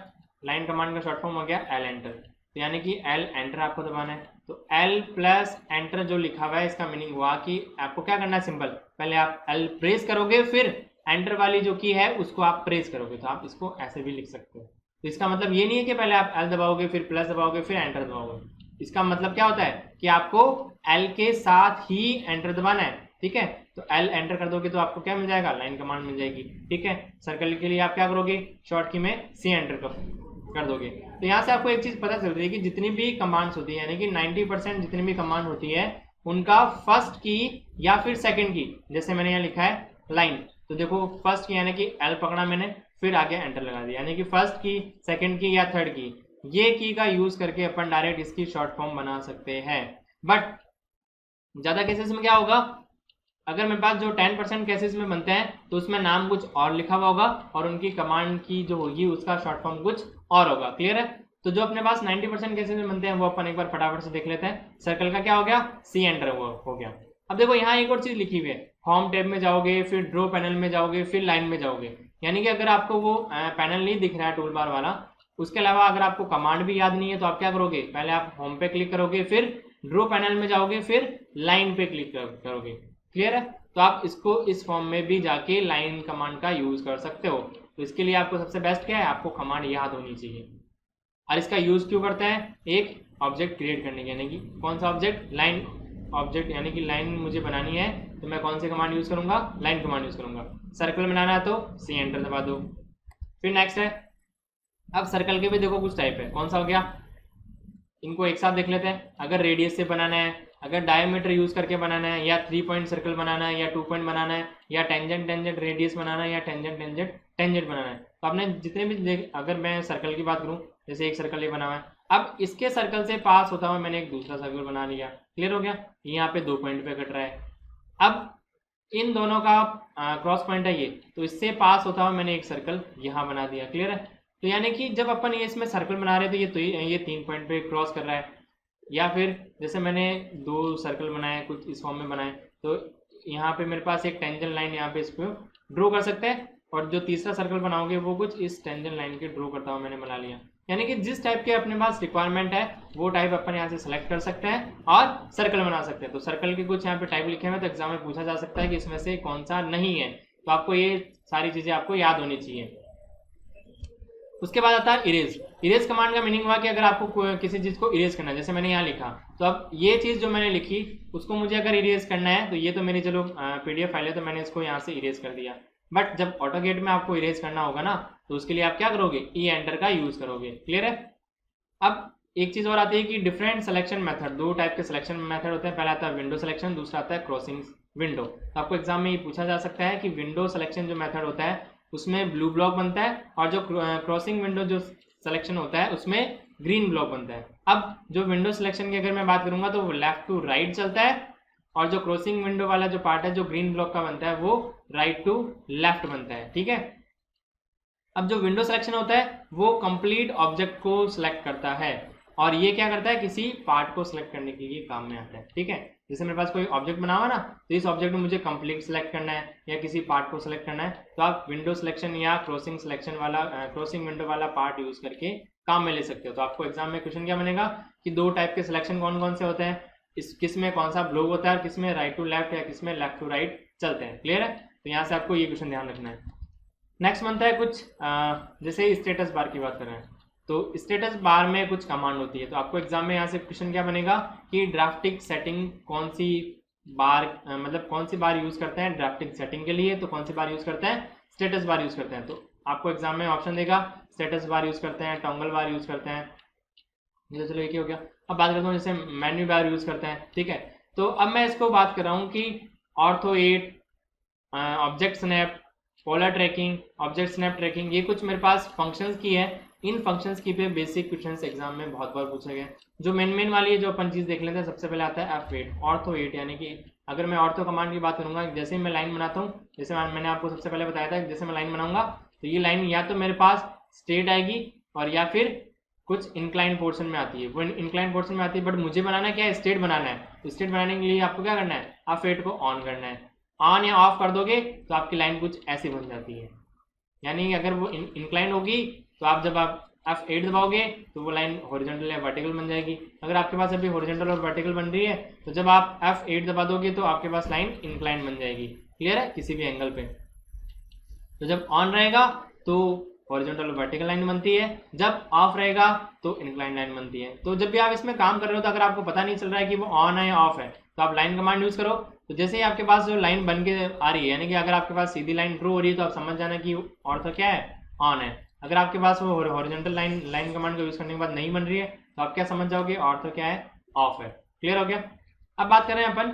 लाइन कमांड का शॉर्ट फॉर्म हो गया L एंटर। तो यानी कि L एंटर आपको दबाना है। तो L प्लस एंटर जो लिखा हुआ है, इसका मीनिंग हुआ कि आपको क्या करना है? सिंबल पहले आप L प्रेस करोगे, फिर एंटर वाली जो की है उसको आप प्रेस करोगे। तो आप इसको ऐसे भी लिख सकते हो। तो इसका मतलब ये नहीं है कि पहले आप L दबाओगे, फिर प्लस दबाओगे, फिर एंटर दबाओगे। इसका मतलब क्या होता है कि आपको L के साथ ही एंटर दबाना है। ठीक है, तो L एंटर कर दोगे तो आपको क्या मिल जाएगा? लाइन कमांड मिल जाएगी। ठीक है, सर्कल के लिए आप क्या करोगे? शॉर्ट की में C एंटर कर दोगे। तो यहाँ से आपको एक चीज पता चल रही है कि जितनी भी कमांड्स होती है, यानी कि 90% जितनी भी कमांड होती है उनका फर्स्ट की या फिर सेकंड की, जैसे मैंने यहाँ लिखा है लाइन, तो देखो फर्स्ट की यानी कि एल पकड़ा मैंने, फिर आगे एंटर लगा दिया, यानी कि फर्स्ट की, सेकंड की या थर्ड की, ये की का यूज करके अपन डायरेक्ट इसकी शॉर्ट फॉर्म बना सकते हैं। बट ज्यादा केसेस में क्या होगा, अगर मेरे पास जो 10% केसेस में बनते हैं तो उसमें नाम कुछ और लिखा हुआ होगा और उनकी कमांड की जो होगी उसका शॉर्ट फॉर्म कुछ और होगा। क्लियर है? तो जो अपने पास 90% केसेस में बनते हैं वो अपन एक बार फटाफट से देख लेते हैं। सर्कल का क्या हो गया, सी एंटर हो गया। अब देखो यहाँ एक और चीज लिखी हुई है, होम टैब में जाओगे, फिर ड्रॉ पैनल में जाओगे, फिर लाइन में जाओगे, यानी कि अगर आपको वो पैनल नहीं दिख रहा है टूल बार वाला, उसके अलावा अगर आपको कमांड भी याद नहीं है तो आप क्या करोगे, पहले आप होम पे क्लिक करोगे, फिर ड्रॉ पैनल में जाओगे, फिर लाइन पे क्लिक करोगे। क्लियर है? तो आप इसको इस फॉर्म में भी जाके लाइन कमांड का यूज कर सकते हो। तो इसके लिए आपको सबसे बेस्ट क्या है, आपको कमांड याद होनी चाहिए। और इसका यूज क्यों करते हैं, एक ऑब्जेक्ट क्रिएट करने के, यानी कि कौन सा ऑब्जेक्ट, लाइन ऑब्जेक्ट, यानी कि लाइन मुझे बनानी है तो मैं कौन सी कमांड यूज करूंगा, लाइन कमांड यूज करूंगा। सर्कल बनाना है तो सी एंटर दबा दो। फिर नेक्स्ट है, अब सर्कल के भी देखो कुछ टाइप है, कौन सा हो गया, इनको एक साथ देख लेते हैं। अगर रेडियस से बनाना है, अगर डायमीटर यूज करके बनाना है, या 3 पॉइंट सर्कल बनाना है, या 2 पॉइंट बनाना है, या टेंजेंट रेडियस बनाना है, या टेंजेंट बनाना है, तो आपने जितने भी अगर मैं सर्कल की बात करूं, जैसे एक सर्कल ये बना हुआ है, अब इसके सर्कल से पास होता हुआ मैंने एक दूसरा सर्कल बना लिया। क्लियर हो गया? यहाँ पे 2 पॉइंट पे कट रहा है, अब इन दोनों का क्रॉस पॉइंट है ये, तो इससे पास होता हुआ मैंने एक सर्कल यहाँ बना दिया। क्लियर है? तो यानी कि जब अपन ये इसमें सर्कल बना रहे थे तो ये 3 पॉइंट पे क्रॉस कर रहा है, या फिर जैसे मैंने 2 सर्कल बनाए कुछ इस फॉर्म में बनाए, तो यहाँ पे मेरे पास एक टेंजेंट लाइन यहाँ पे इसको ड्रॉ कर सकते हैं, और जो तीसरा सर्कल बनाओगे वो कुछ इस टेंजेंट लाइन के ड्रॉ करता हुआ मैंने बना लिया। यानी कि जिस टाइप के अपने पास रिक्वायरमेंट है वो टाइप अपन यहाँ से सेलेक्ट कर सकते हैं और सर्कल बना सकते हैं। तो सर्कल के कुछ यहाँ पे टाइप लिखे हुए हैं, तो एग्जाम में पूछा जा सकता है कि इसमें से कौन सा नहीं है, तो आपको ये सारी चीजें आपको याद होनी चाहिए। उसके बाद आता है इरेज। इरेज कमांड का मीनिंग हुआ कि अगर आपको किसी चीज को इरेज करना है, जैसे मैंने यहाँ लिखा, तो अब ये चीज जो मैंने लिखी उसको मुझे अगर इरेज करना है, तो ये तो मेरी चलो पीडीएफ फाइल है तो मैंने इसको यहाँ से इरेज कर दिया। बट जब ऑटोगेट में आपको इरेज करना होगा ना, तो उसके लिए आप क्या करोगे, ई एंटर का यूज करोगे। क्लियर है? अब एक चीज और आती है कि डिफरेंट सिलेक्शन मेथड, 2 टाइप के सिलेक्शन मेथड होते हैं। पहला आता है विंडो सिलेक्शन, दूसरा आता है क्रॉसिंग विंडो। तो आपको एग्जाम में ये पूछा जा सकता है कि विंडो सिलेक्शन जो मेथड होता है उसमें ब्लू ब्लॉक बनता है, और जो क्रॉसिंग विंडो जो सिलेक्शन होता है उसमें ग्रीन ब्लॉक बनता है। अब जो विंडो सिलेक्शन की अगर मैं बात करूंगा तो वो लेफ्ट टू राइट चलता है, और जो क्रॉसिंग विंडो वाला जो पार्ट है जो ग्रीन ब्लॉक का बनता है वो राइट टू लेफ्ट बनता है। ठीक है? अब जो विंडो सिलेक्शन होता है वो कंप्लीट ऑब्जेक्ट को सिलेक्ट करता है, और ये क्या करता है, किसी पार्ट को सिलेक्ट करने के लिए काम में आता है। ठीक है? जैसे मेरे पास कोई ऑब्जेक्ट बना हुआ ना, तो इस ऑब्जेक्ट में मुझे कंप्लीट सिलेक्ट करना है या किसी पार्ट को सिलेक्ट करना है, तो आप विंडो सिलेक्शन या क्रॉसिंग सिलेक्शन वाला क्रॉसिंग विंडो वाला पार्ट यूज करके काम में ले सकते हो। तो आपको एग्जाम में क्वेश्चन क्या बनेगा कि 2 टाइप के सिलेक्शन कौन कौन से होते हैं, किस में कौन सा ब्लॉक होता है, और किस में राइट टू लेफ्ट या किस में लेफ्ट टू राइट चलते हैं। क्लियर है? तो यहाँ से आपको ये क्वेश्चन ध्यान रखना है। नेक्स्ट बनता है कुछ जैसे स्टेटस बार की बात कर रहे हैं, तो स्टेटस बार में कुछ कमांड होती है। तो आपको एग्जाम में यहाँ से क्वेश्चन क्या बनेगा कि ड्राफ्टिंग सेटिंग कौन सी बार मतलब कौन सी बार यूज करते हैं ड्राफ्टिंग सेटिंग के लिए, तो कौन सी बार यूज करते हैं, स्टेटस बार यूज करते हैं। तो आपको एग्जाम में ऑप्शन देगा स्टेटस बार यूज करते हैं, टॉगल बार यूज करते हैं। चलो एक ही हो गया। अब बात करता हूँ जैसे मेन्यू बार यूज करते हैं। ठीक है? तो अब मैं इसको बात कर रहा हूँ कि ortho 8, object snap, polar tracking, object snap tracking, ये कुछ मेरे पास फंक्शंस की है। इन फंक्शंस की पे बेसिक क्वेश्चंस एग्जाम में बहुत बार पूछे गए। जो मेन वाली है जो अपन चीज देख लेते हैं, सबसे पहले आता है F8 ऑर्थो 8, यानी कि अगर मैं ऑर्थो कमांड की बात करूंगा, जैसे ही मैं लाइन बनाता हूँ, जैसे मैंने आपको सबसे पहले बताया था, जैसे मैं लाइन बनाऊंगा तो ये लाइन या तो मेरे पास स्ट्रेट आएगी और या फिर कुछ इंक्लाइन पोर्शन में आती है। वो इंक्लाइन पोर्शन में आती है, बट मुझे बनाना क्या है, स्ट्रेट बनाना है। तो स्ट्रेट बनाने के लिए आपको क्या करना है, F8 को ऑन करना है। ऑन या ऑफ कर दोगे तो आपकी लाइन कुछ ऐसी बन जाती है, यानी अगर वो इंक्लाइन होगी तो आप जब आप F8 दबाओगे तो वो लाइन हॉरिजॉन्टल या वर्टिकल बन जाएगी। अगर आपके पास अभी हॉरिजॉन्टल और वर्टिकल बन रही है तो जब आप F8 दबा दोगे तो आपके पास लाइन इंक्लाइन बन जाएगी। क्लियर है? किसी भी एंगल पे। तो जब ऑन रहेगा तो हॉरिजॉन्टल और वर्टिकल लाइन बनती है, जब ऑफ रहेगा तो इंक्लाइन लाइन बनती है। तो जब भी आप इसमें काम कर रहे हो तो अगर आपको पता नहीं चल रहा है कि वो ऑन है या ऑफ है, तो आप लाइन कमांड यूज करो। तो जैसे ही आपके पास जो लाइन बन के आ रही है, यानी कि अगर आपके पास सीधी लाइन ड्रॉ हो रही है तो आप समझ जाना कि ऑर्थो क्या है, ऑन है। अगर आपके पास वो हॉरिजॉन्टल लाइन कमांड को यूज करने के बाद नहीं बन रही है तो आप क्या समझ जाओगे, ऑर्थो क्या है, ऑफ है। क्लियर हो गया? अब बात करें अपन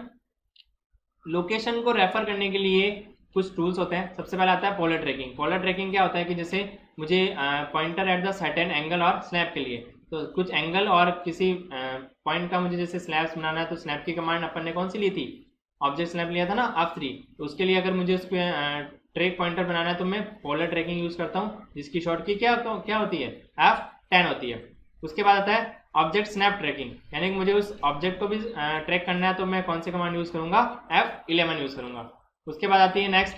लोकेशन को रेफर करने के लिए कुछ टूल्स होते हैं। सबसे पहले आता है पोलर ट्रैकिंग। पोलर ट्रैकिंग क्या होता है कि जैसे मुझे pointer at the certain angle और स्नैप के लिए, तो कुछ एंगल और किसी पॉइंट का मुझे जैसे स्नैप्स बनाना है, तो स्नैप की कमांड अपन ने कौन सी ली थी, ऑब्जेक्ट स्नैप लिया था ना, F3। तो उसके लिए अगर मुझे उस पर ट्रैक पॉइंटर बनाना है तो मैं पोलर ट्रैकिंग यूज करता हूँ, जिसकी शॉर्ट की क्या होती है, F10 होती है। उसके बाद आता है ऑब्जेक्ट स्नैप ट्रैकिंग, यानी कि मुझे उस ऑब्जेक्ट को भी ट्रैक करना है तो मैं कौन सी कमांड यूज करूंगा, F11 यूज करूंगा। उसके बाद आती है next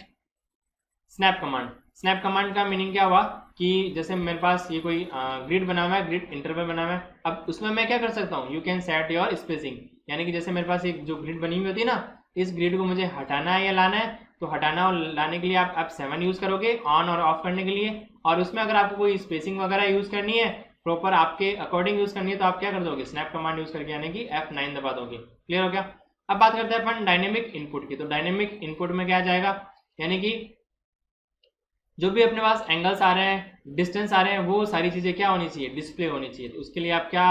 snap command. Snap command का मीनिंग क्या हुआ कि जैसे मेरे पास ये कोई ग्रिड बना हुआ है, ग्रिड इंटरवल बना हुआ है, अब उसमें मैं क्या कर सकता हूँ, you can set your spacing, यानी कि जैसे मेरे पास एक जो ग्रिड बनी हुई होती है ना, इस ग्रिड को मुझे हटाना है या लाना है, तो हटाना और लाने के लिए आप 7 यूज करोगे ऑन और ऑफ करने के लिए, और उसमें अगर आपको कोई स्पेसिंग वगैरह यूज करनी है, प्रॉपर आपके अकॉर्डिंग यूज करनी है, तो आप क्या कर दोगे, स्नैप कमांड यूज करके, यानी कि F9 दबा दोगे। क्लियर हो गया। अब बात करते हैं अपन डायनेमिक इनपुट की। तो डायनेमिक इनपुट में क्या जाएगा, यानी कि जो भी अपने पास एंगल्स आ रहे हैं, डिस्टेंस आ रहे हैं, वो सारी चीजें क्या होनी चाहिए, डिस्प्ले होनी चाहिए। तो उसके लिए आप क्या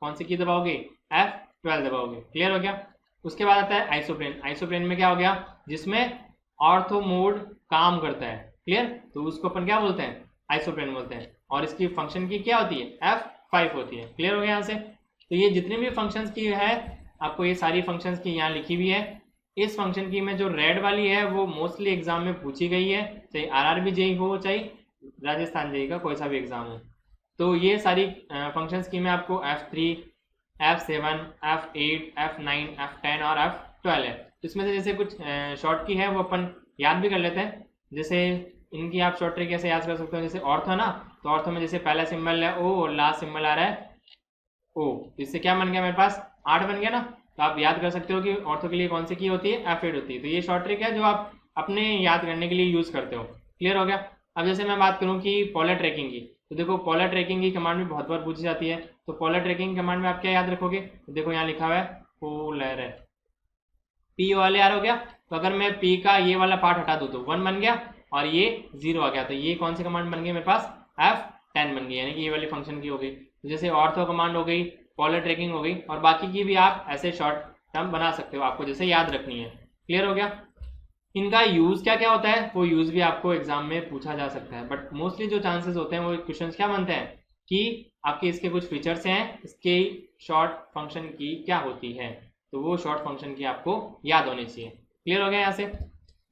कौन सी की दबाओगे, F12 दबाओगे। क्लियर हो गया। उसके बाद आता है आइसोप्लेन। आइसोप्लेन में क्या हो गया, जिसमें ऑर्थो मोड काम करता है। क्लियर, तो उसको अपन क्या बोलते हैं, आइसोप्लेन बोलते हैं, और इसकी फंक्शन की क्या होती है, F5 होती है। क्लियर हो गया यहाँ से। तो ये जितनी भी फंक्शंस की है, आपको ये सारी फंक्शंस की यहाँ लिखी हुई है। इस फंक्शन की में जो रेड वाली है वो मोस्टली एग्जाम में पूछी गई है, चाहे RRB जेई हो, चाहे राजस्थान जेई का कोई सा भी एग्जाम हो। तो ये सारी फंक्शंस की में आपको F3, F7, F8, F9, F10 और F12 है। तो इसमें से जैसे कुछ शॉर्ट की है वो अपन याद भी कर लेते हैं। जैसे इनकी आप शॉर्ट ट्रिक कैसे याद कर सकते हो, जैसे ऑर्थो ना, तो ऑर्थो में जैसे पहला सिंबल है O और लास्ट सिंबल आ रहा है O, इससे क्या बन गया, मेरे पास 8 बन गया ना। तो आप याद कर सकते हो कि ऑर्थो के लिए कौन सी की होती है, F8 होती है। तो ये शॉर्ट ट्रिक है जो आप अपने याद करने के लिए यूज करते हो। क्लियर हो गया। अब जैसे मैं बात करूं कि पोलर ट्रैकिंग की, तो देखो पोलर ट्रैकिंग की कमांड भी बहुत बार पूछी जाती है। तो पोलर ट्रैकिंग कमांड में आप क्या याद रखोगे, तो देखो यहाँ लिखा हुआ है पोलर, POLR हो गया। तो अगर मैं P का ये वाला पार्ट हटा दूं तो 1 बन गया और ये 0 आ गया। तो ये कौन सी कमांड बन गई मेरे पास, F10 बन गई, यानी कि ये वाली फंक्शन की हो गई। तो जैसे ऑर्थो कमांड हो गई, पोलर ट्रैकिंग हो गई, और बाकी की भी आप ऐसे शॉर्ट टर्म बना सकते हो, आपको जैसे याद रखनी है। क्लियर हो गया। इनका यूज क्या क्या होता है, वो यूज भी आपको एग्जाम में पूछा जा सकता है, बट मोस्टली जो चांसेस होते हैं वो क्वेश्चंस क्या बनते हैं कि आपके इसके कुछ फीचर्स हैं, इसके शॉर्ट फंक्शन की क्या होती है, तो वो शॉर्ट फंक्शन की आपको याद होनी चाहिए। क्लियर हो गया यहाँ से।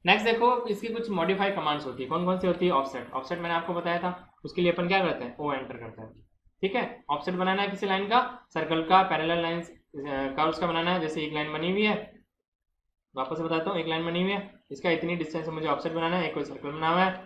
नेक्स्ट देखो, इसकी कुछ मॉडिफाई कमांड्स होती है। कौन कौन सी होती है, ऑफसेट। ऑफसेट मैंने आपको बताया था, उसके लिए अपन क्या करते हैं, O एंटर करते हैं। ठीक है, ऑफसेट बनाना है किसी लाइन का, सर्कल का, पैरेलल लाइंस, कर्व्स का बनाना है। जैसे एक लाइन बनी हुई है, वापस से बताता हूँ, एक लाइन बनी हुई है, इसका इतनी डिस्टेंस से मुझे ऑफसेट बनाना है। एक कोई सर्कल बना हुआ है,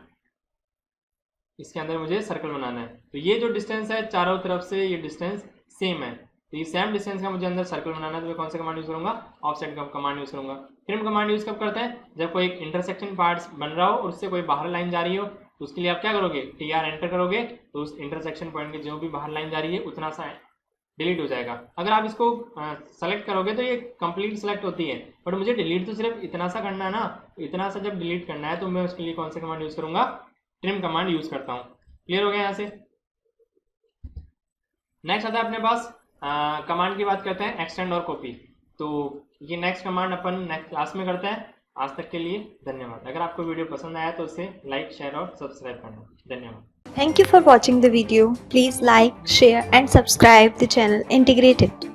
इसके अंदर मुझे सर्कल बनाना है। तो ये जो डिस्टेंस है चारों तरफ से, ये डिस्टेंस सेम है, तो ये सेम डिस्टेंस का मुझे अंदर सर्कल बनाना है। तो मैं कौन सा कमांड यूज करूंगा, ऑफसेट का कमांड यूज करूंगा। ट्रिम कमांड यूज कब करते हैं, जब कोई एक इंटरसेक्शन पार्ट्स बन रहा हो और उससे कोई बाहर लाइन जा रही हो, तो उसके लिए आप क्या करोगे, TR एंटर करोगे, तो उस इंटरसेक्शन पॉइंट की जो भी बाहर लाइन जा रही है उतना सा डिलीट हो जाएगा। अगर आप इसको सेलेक्ट करोगे तो ये कंप्लीट सेलेक्ट होती है, बट मुझे डिलीट तो सिर्फ इतना सा करना है ना, इतना सा जब डिलीट करना है तो मैं उसके लिए कौन सा कमांड यूज करूंगा, ट्रिम कमांड यूज करता हूँ। क्लियर हो गया यहाँ से। नेक्स्ट आता है अपने पास कमांड की बात करते हैं, एक्सटेंड और कॉपी। तो ये नेक्स्ट कमांड अपन नेक्स्ट क्लास में करते हैं। आज तक के लिए धन्यवाद। अगर आपको वीडियो पसंद आया तो उसे लाइक, शेयर और सब्सक्राइब करना। धन्यवाद। Thank you for watching the video. Please like, share and subscribe the channel Integrated.